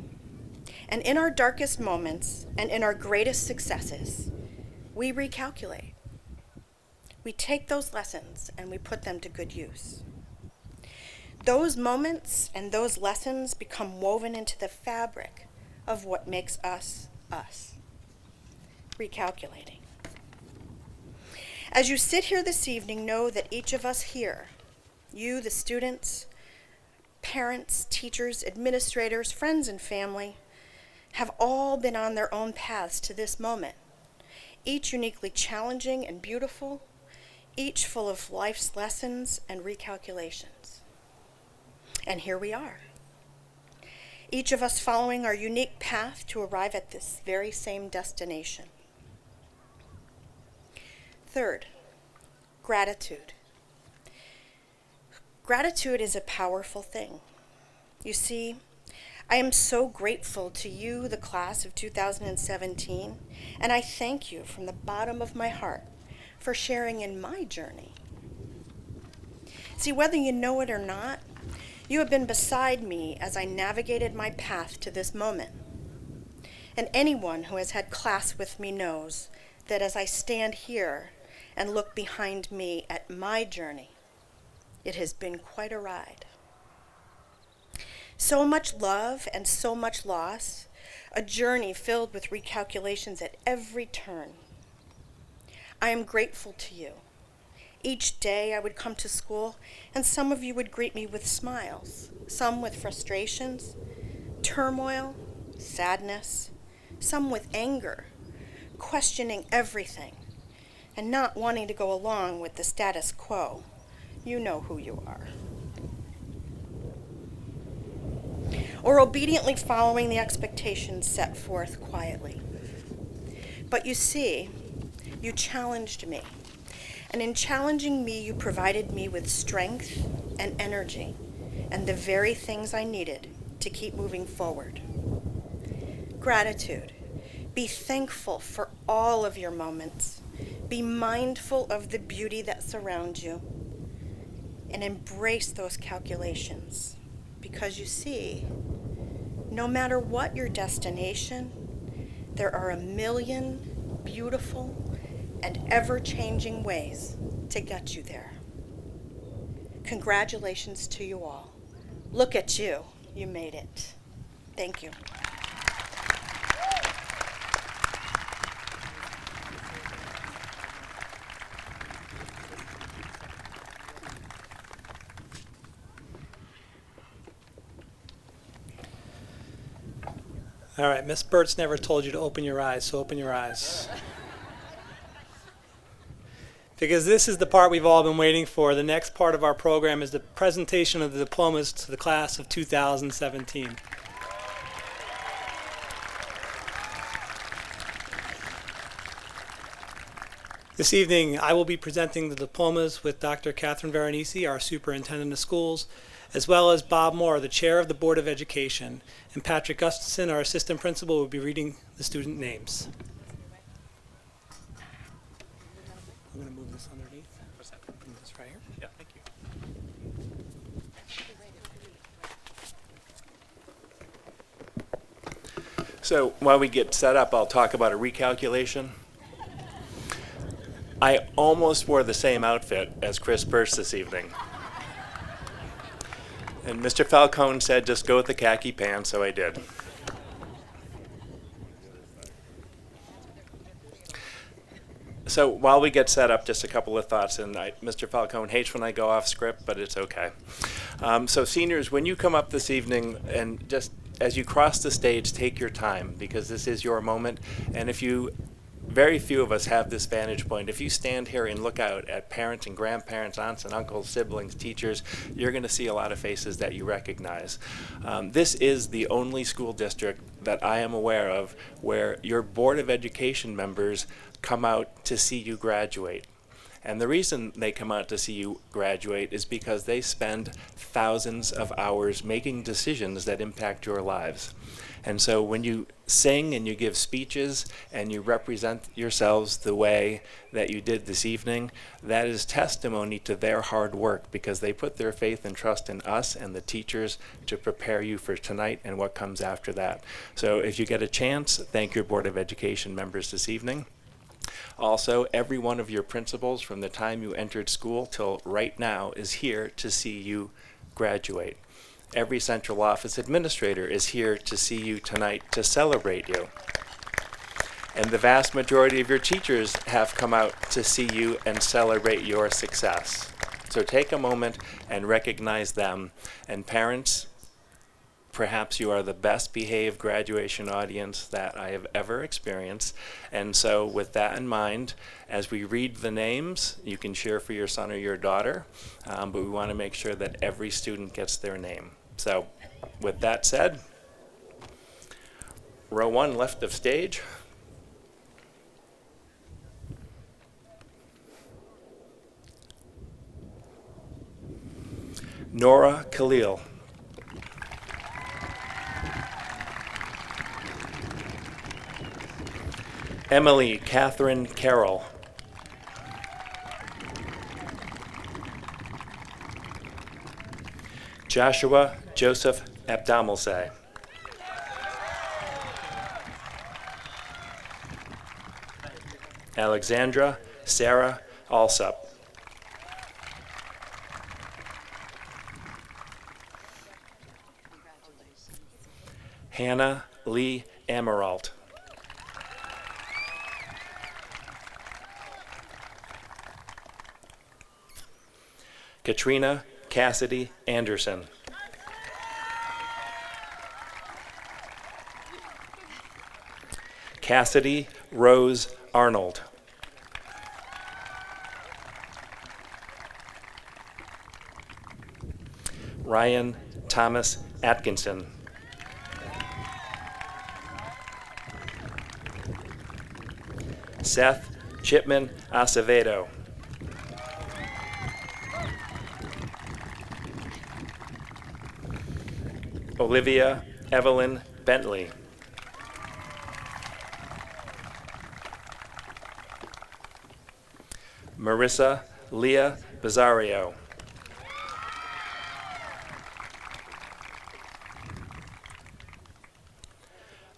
And in our darkest moments and in our greatest successes, we recalculate. We take those lessons and we put them to good use. Those moments and those lessons become woven into the fabric of what makes us us. Recalculating. As you sit here this evening, know that each of us here, you, the students, parents, teachers, administrators, friends, and family, have all been on their own paths to this moment, each uniquely challenging and beautiful, each full of life's lessons and recalculations. And here we are, each of us following our unique path to arrive at this very same destination. Third, gratitude. Gratitude is a powerful thing. You see, I am so grateful to you, the class of 2017, and I thank you from the bottom of my heart for sharing in my journey. See, whether you know it or not, you have been beside me as I navigated my path to this moment. And anyone who has had class with me knows that as I stand here and look behind me at my journey, it has been quite a ride. So much love and so much loss, a journey filled with recalculations at every turn. I am grateful to you. Each day I would come to school, and some of you would greet me with smiles, some with frustrations, turmoil, sadness, some with anger, questioning everything, and not wanting to go along with the status quo. You know who you are. Or obediently following the expectations set forth quietly. But you see, you challenged me. And in challenging me, you provided me with strength and energy and the very things I needed to keep moving forward. Gratitude. Be thankful for all of your moments. Be mindful of the beauty that surrounds you. And embrace those calculations. Because you see, no matter what your destination, there are a million beautiful and ever-changing ways to get you there. Congratulations to you all. Look at you. You made it. Thank you. All right, Miss Burt's never told you to open your eyes, so open your eyes. Because this is the part we've all been waiting for. The next part of our program is the presentation of the diplomas to the class of 2017. This evening, I will be presenting the diplomas with Dr. Catherine Veronese, our Superintendent of Schools, as well as Bob Moore, the Chair of the Board of Education, and Patrick Gustafson, our Assistant Principal, will be reading the student names. I'm going to move this underneath. What's that? Move this right here. Yeah, thank you. So while we get set up, I'll talk about a recalculation. I almost wore the same outfit as Chris Burst this evening. And Mr. Falcone said, just go with the khaki pants, so I did. So while we get set up, just a couple of thoughts, and Mr. Falcone hates when I go off script, but it's okay. So seniors, when you come up this evening, and just as you cross the stage, take your time, because this is your moment, and if you very few of us have this vantage point. If you stand here and look out at parents and grandparents, aunts and uncles, siblings, teachers, you're going to see a lot of faces that you recognize. This is the only school district that I am aware of where your Board of Education members come out to see you graduate. And the reason they come out to see you graduate is because they spend thousands of hours making decisions that impact your lives. And so when you sing and you give speeches and you represent yourselves the way that you did this evening, that is testimony to their hard work, because they put their faith and trust in us and the teachers to prepare you for tonight and what comes after that. So if you get a chance, thank your Board of Education members this evening. Also, every one of your principals from the time you entered school till right now is here to see you graduate. Every central office administrator is here to see you tonight to celebrate you. And the vast majority of your teachers have come out to see you and celebrate your success. So take a moment and recognize them. And parents, perhaps you are the best behaved graduation audience that I have ever experienced. And so with that in mind, as we read the names, you can cheer for your son or your daughter, but we want to make sure that every student gets their name. So with that said, row 1 left of stage. Nora Khalil. Emily Catherine Carroll. Joshua Joseph Abdamalsay. Alexandra Sarah Alsup. Hannah Lee Amaralt. Katrina Cassidy Anderson. Cassidy Rose Arnold. Ryan Thomas Atkinson. Seth Chipman Acevedo. Olivia Evelyn Bentley. Marissa Leah Bizarrio.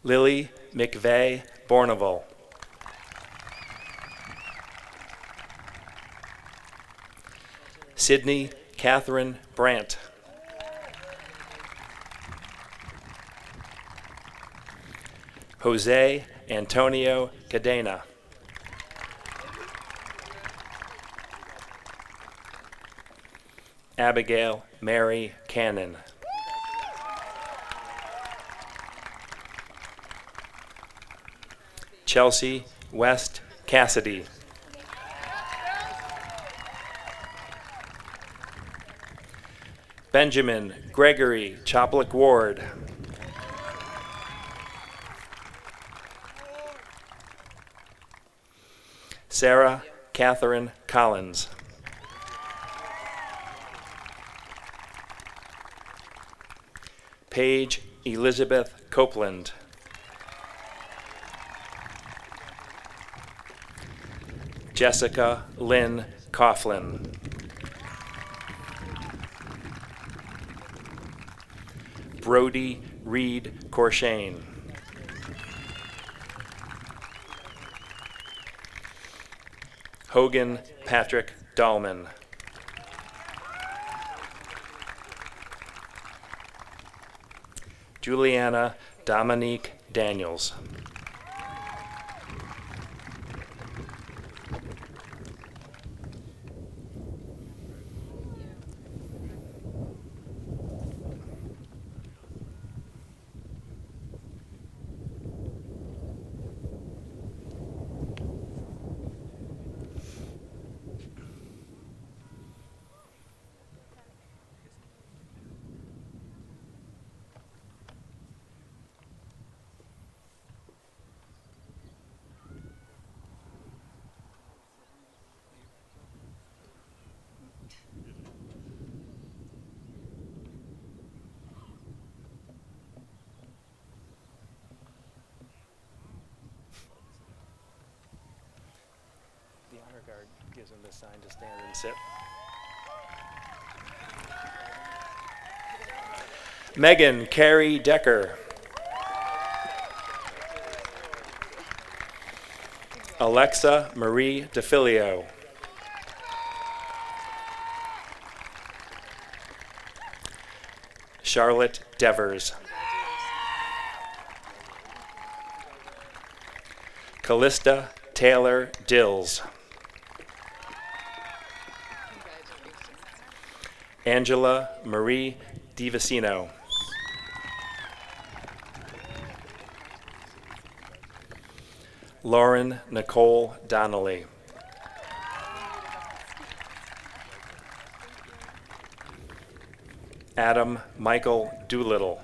Lily McVeigh Bourneval. Sydney Catherine Brandt. Jose Antonio Cadena. Abigail Mary Cannon. Chelsea West Cassidy. Benjamin Gregory Choplick Ward. Sarah Catherine Collins. Paige Elizabeth Copeland. Jessica Lynn Coughlin. Brody Reed Corshane. Hogan Patrick Dahlman. Juliana Dominique Daniels. Guard gives him the sign to stand and sit. Megan Carey Decker. Alexa Marie DeFilio. Charlotte Devers. Callista Taylor Dills. Angela Marie DiVicino. Lauren Nicole Donnelly. Adam Michael Doolittle.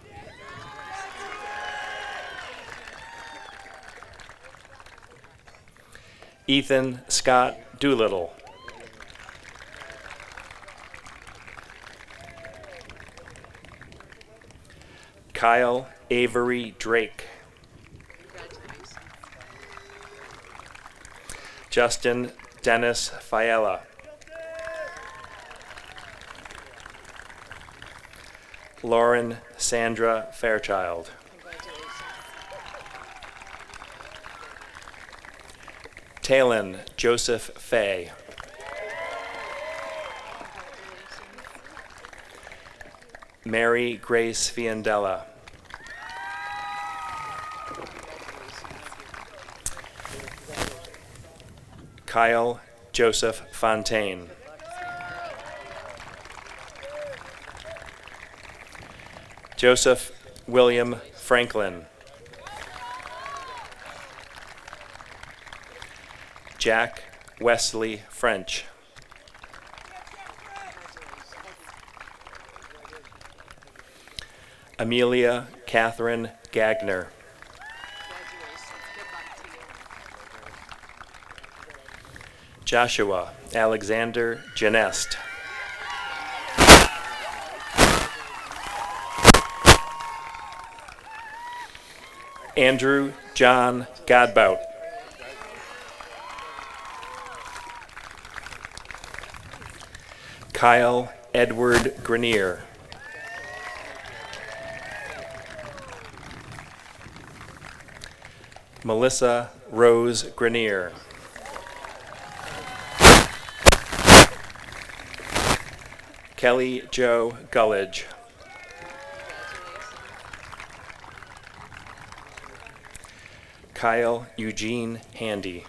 Ethan Scott Doolittle. Kyle Avery Drake. Justin Dennis Fiella. Lauren Sandra Fairchild. Talon Joseph Fay. Mary Grace Fiandella. Kyle Joseph Fontaine. Joseph William Franklin. Jack Wesley French. Amelia Catherine Gagner. Joshua Alexander Genest. Andrew John Godbout. Kyle Edward Grenier. Melissa Rose Grenier. Kelly Jo Gullidge. Kyle Eugene Handy.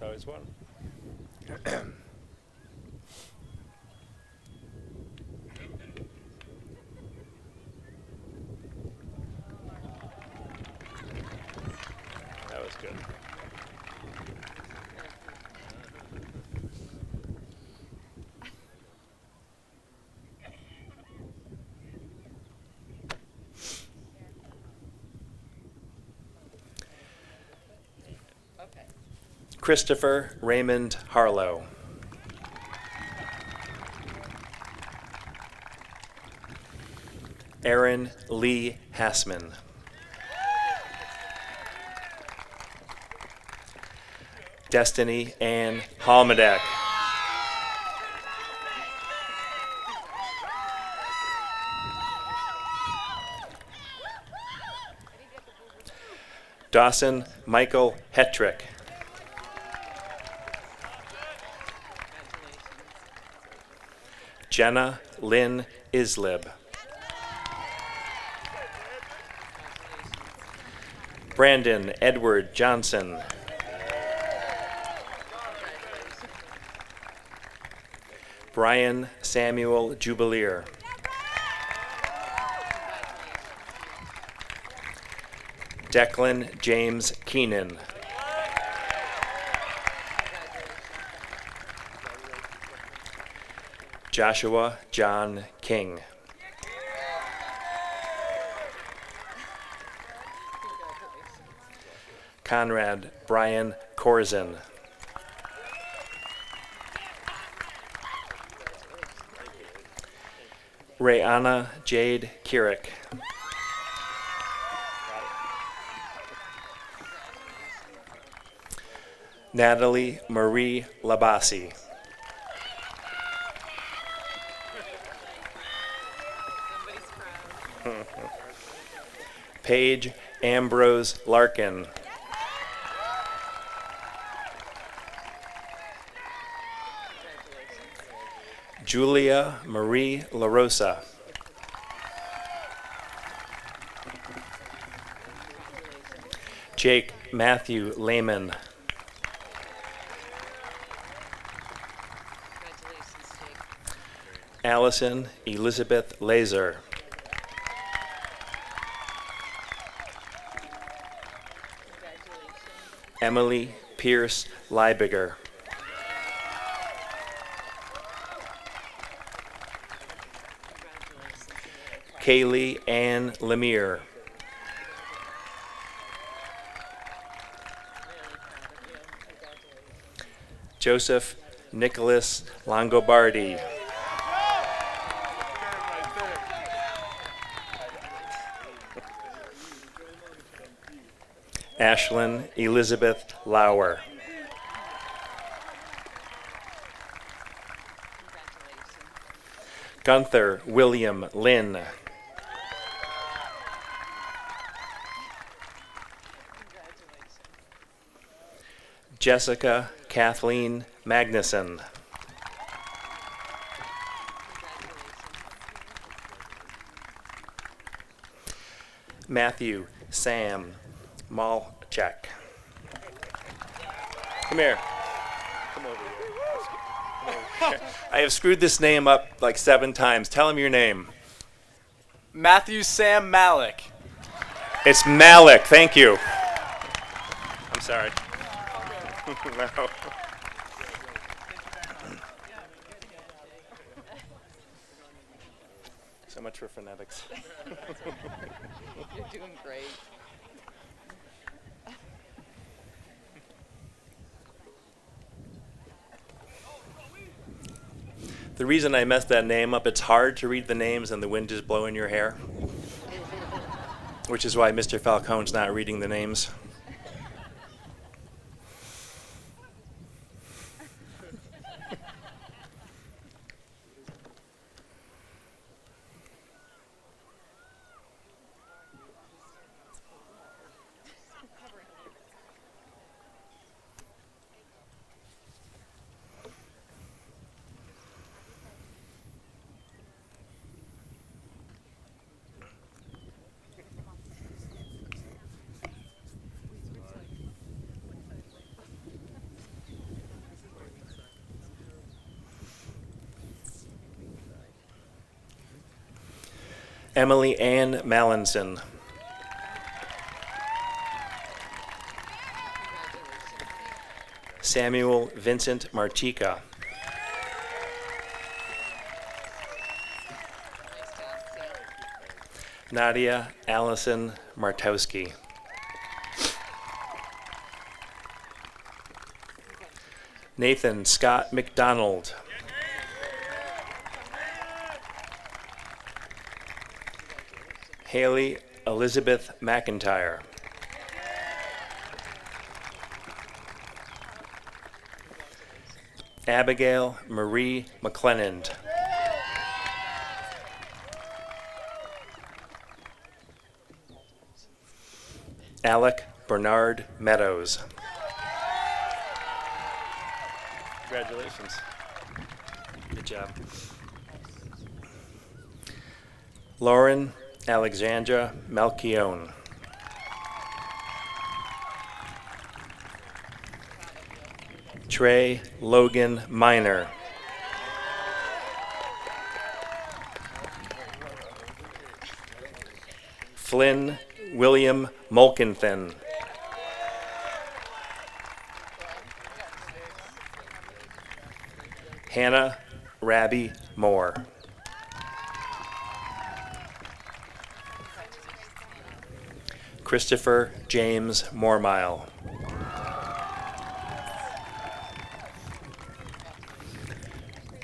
It's always one. That was good. Christopher Raymond Harlow. Aaron Lee Hassman. Destiny Ann Halmedak. Dawson Michael Hetrick. Jenna Lynn Islib. Brandon Edward Johnson. Brian Samuel Jubileer. Declan James Keenan. Joshua John King. Conrad Brian Corzin. Rayana Jade Kierick. Natalie Marie Labasi. Paige Ambrose Larkin. Julia Marie LaRosa. Jake Matthew Lehman. Allison Elizabeth Laser. Emily Pierce Leibiger. Kaylee Ann Lemire. Joseph Nicholas Longobardi. Ashlyn Elizabeth Lauer. Gunther William Lynn. Jessica Kathleen Magnuson. Matthew Sam Malchek. Come here. Come over here. I have screwed this name up like 7 times. Tell him your name. Matthew Sam Malik. It's Malik. Thank you. I'm sorry. No. So much for phonetics. You're doing great. The reason I messed that name up, it's hard to read the names and the wind is blowing your hair. Which is why Mr. Falcone's not reading the names. Emily Ann Mallinson. Samuel Vincent Martika. Nadia Allison Martowski. Nathan Scott McDonald. Haley Elizabeth McIntyre. Abigail Marie McClennand. Alec Bernard Meadows. Congratulations. Good job. Lauren Alexandra Malchione. Trey Logan Miner. Flynn William Mulkinthen. Hannah Rabi Moore. Christopher James Mormile.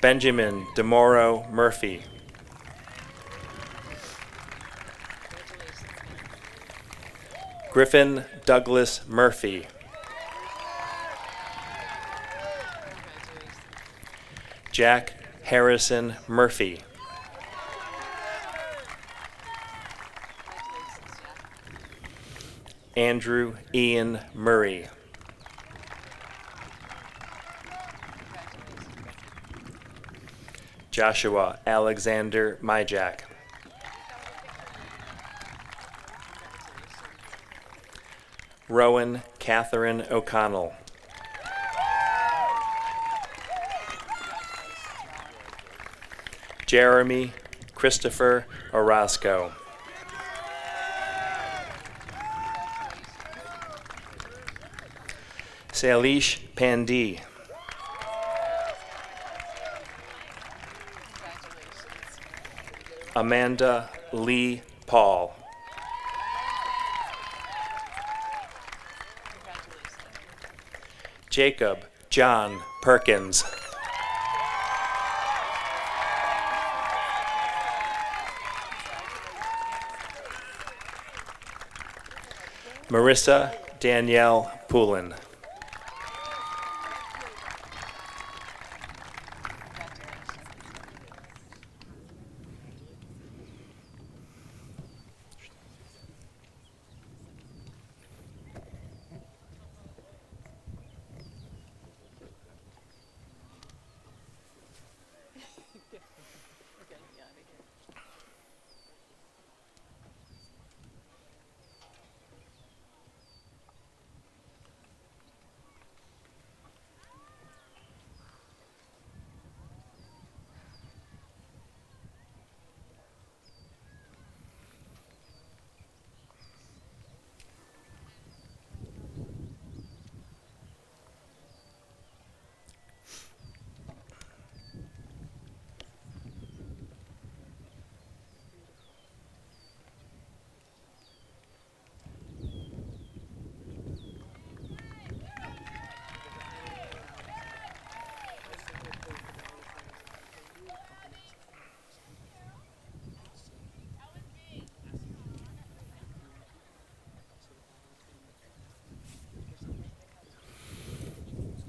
Benjamin DeMoro Murphy. Griffin Douglas Murphy. Jack Harrison Murphy. Andrew Ian Murray. Joshua Alexander Myjack. Rowan Catherine O'Connell. Jeremy Christopher Orozco. Salish Pandey. Amanda Lee Paul. Jacob John Perkins. Marissa Danielle Poulin.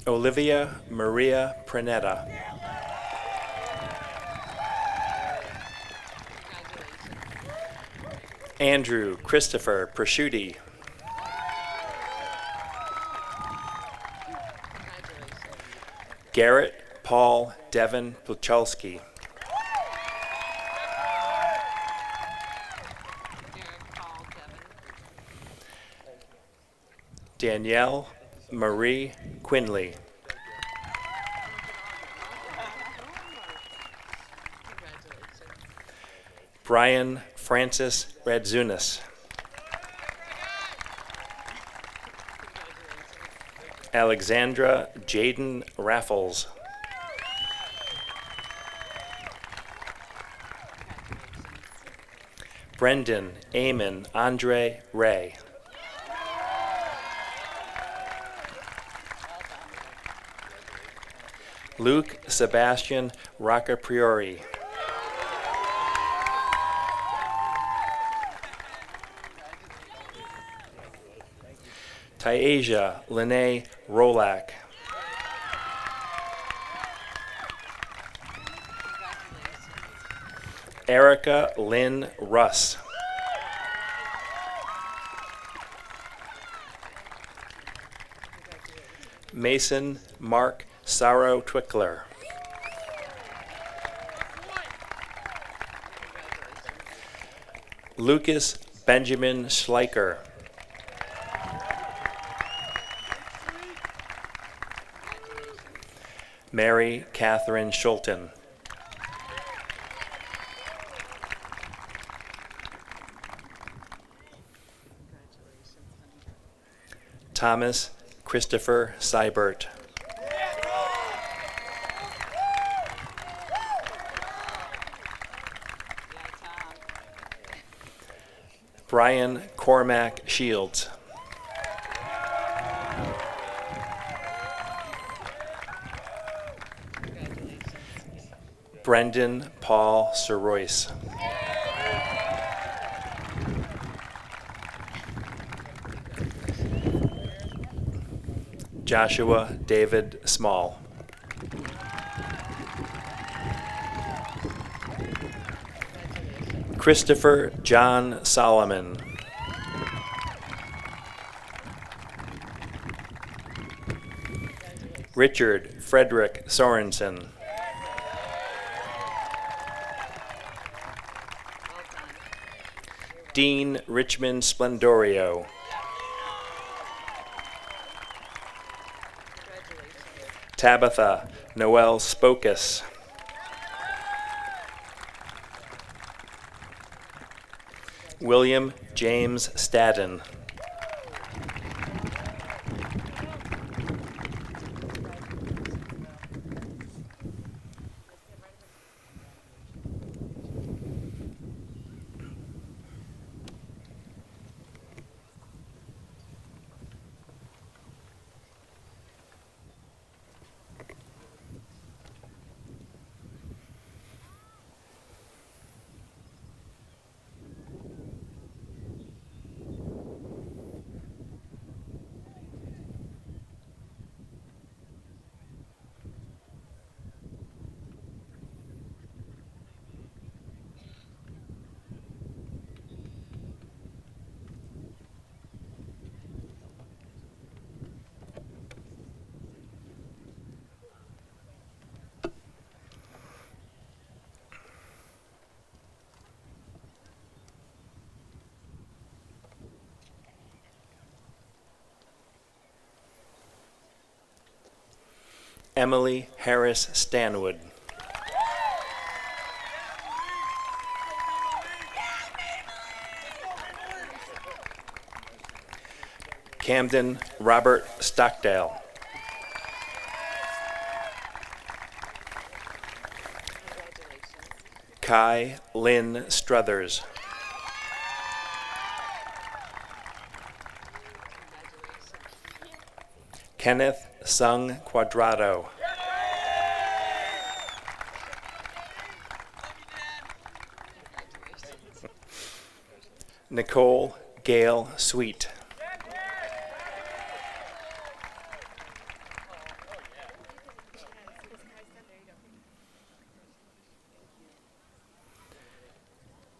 Olivia Maria Pranetta. Andrew Christopher Prosciutti. Garrett Paul Devon Puchalski. Danielle Marie Quinley. Brian Francis Radzunas. Alexandra Jaden Raffles. Brendan Eamon Andre Ray. Luke Sebastian Rocca Priori. Tyasia Lene Rolak. Erica Lynn Russ. Mason Mark Saro Twickler. Lucas Benjamin Schleicher. Mary Catherine Schulten. Thomas Christopher Seibert. Brian Cormac Shields. Brendan Paul Soroyce. Joshua David Small. Christopher John Solomon. Richard Frederick Sorensen. Dean Richmond Splendorio. Tabitha Noel Spokus. William James Stadden. Emily Harris Stanwood. Camden Robert Stockdale. Kai Lynn Struthers. Kenneth Sung Quadrado. Nicole Gale Sweet.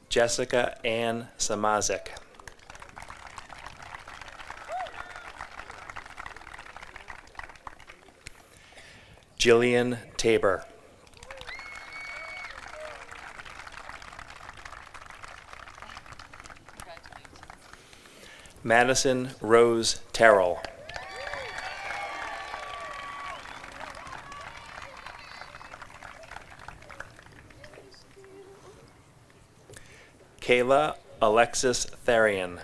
Jessica Ann Samazik. Jillian Tabor. Madison Rose Terrell. Kayla Alexis Therian.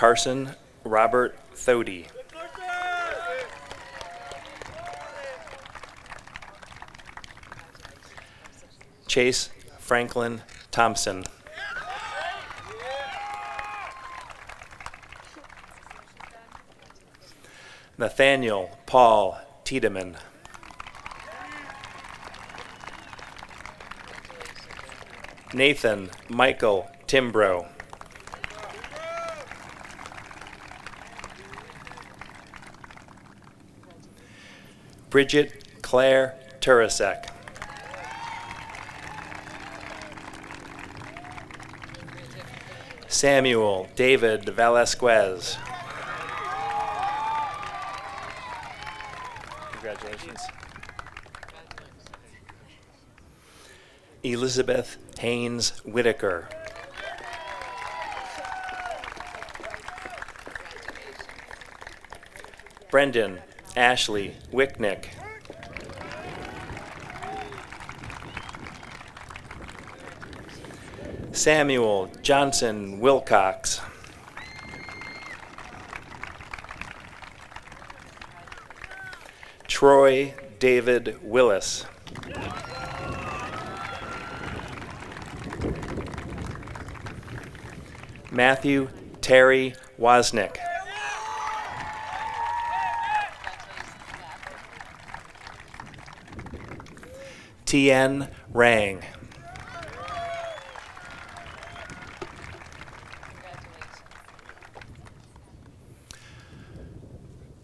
Carson Robert Thody. Chase Franklin Thompson. Nathaniel Paul Tiedemann. Nathan Michael Timbrow. Bridget Claire Turasek. Samuel David Velasquez. Congratulations. Elizabeth Haynes Whitaker. Brendan Ashley Wicknick. Samuel Johnson Wilcox. Troy David Willis. Matthew Terry Wozniak. Tien Rang.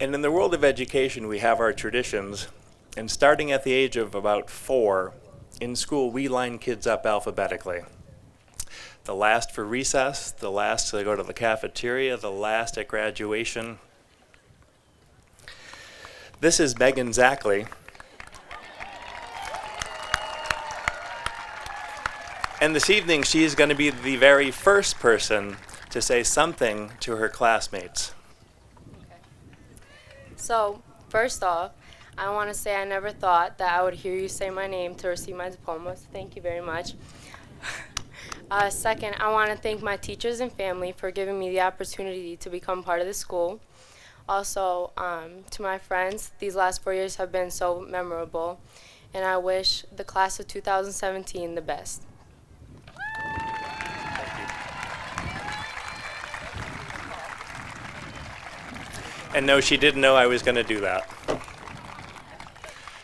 And in the world of education, we have our traditions. And starting at the age of about 4, in school, we line kids up alphabetically. The last for recess, the last to go to the cafeteria, the last at graduation. This is Megan Zackley. And this evening, she is going to be the very first person to say something to her classmates. So, first off, I want to say I never thought that I would hear you say my name to receive my diploma, so thank you very much. Second, I want to thank my teachers and family for giving me the opportunity to become part of the school. Also, to my friends, these last 4 years have been so memorable, and I wish the class of 2017 the best. And no, she didn't know I was going to do that.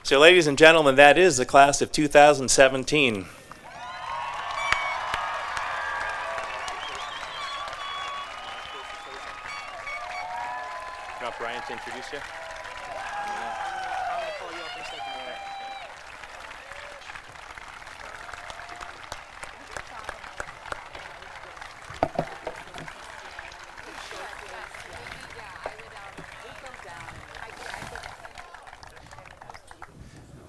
So ladies and gentlemen, that is the class of 2017. You want Brian to introduce you?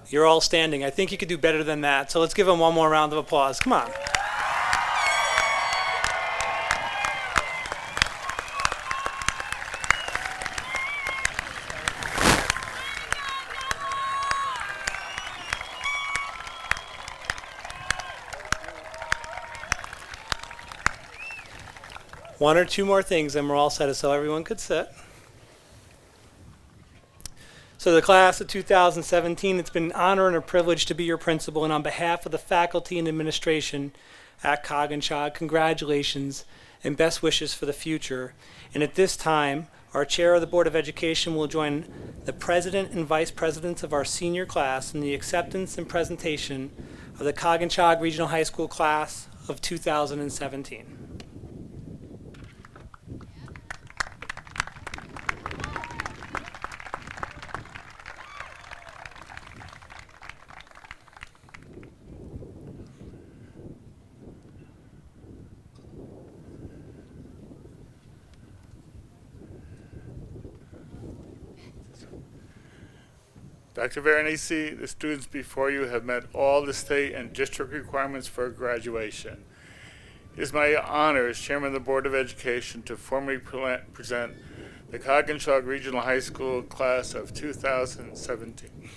You're all standing. I think you could do better than that. So let's give them one more round of applause. Come on. One or two more things and we're all set, so everyone could sit. So the class of 2017, it's been an honor and a privilege to be your principal, and on behalf of the faculty and administration at Coginchaug, congratulations and best wishes for the future. And at this time, our chair of the Board of Education will join the president and vice presidents of our senior class in the acceptance and presentation of the Coginchaug Regional High School class of 2017. Dr. Veronese, the students before you have met all the state and district requirements for graduation. It is my honor as Chairman of the Board of Education to formally present the Coginchaug Regional High School class of 2017.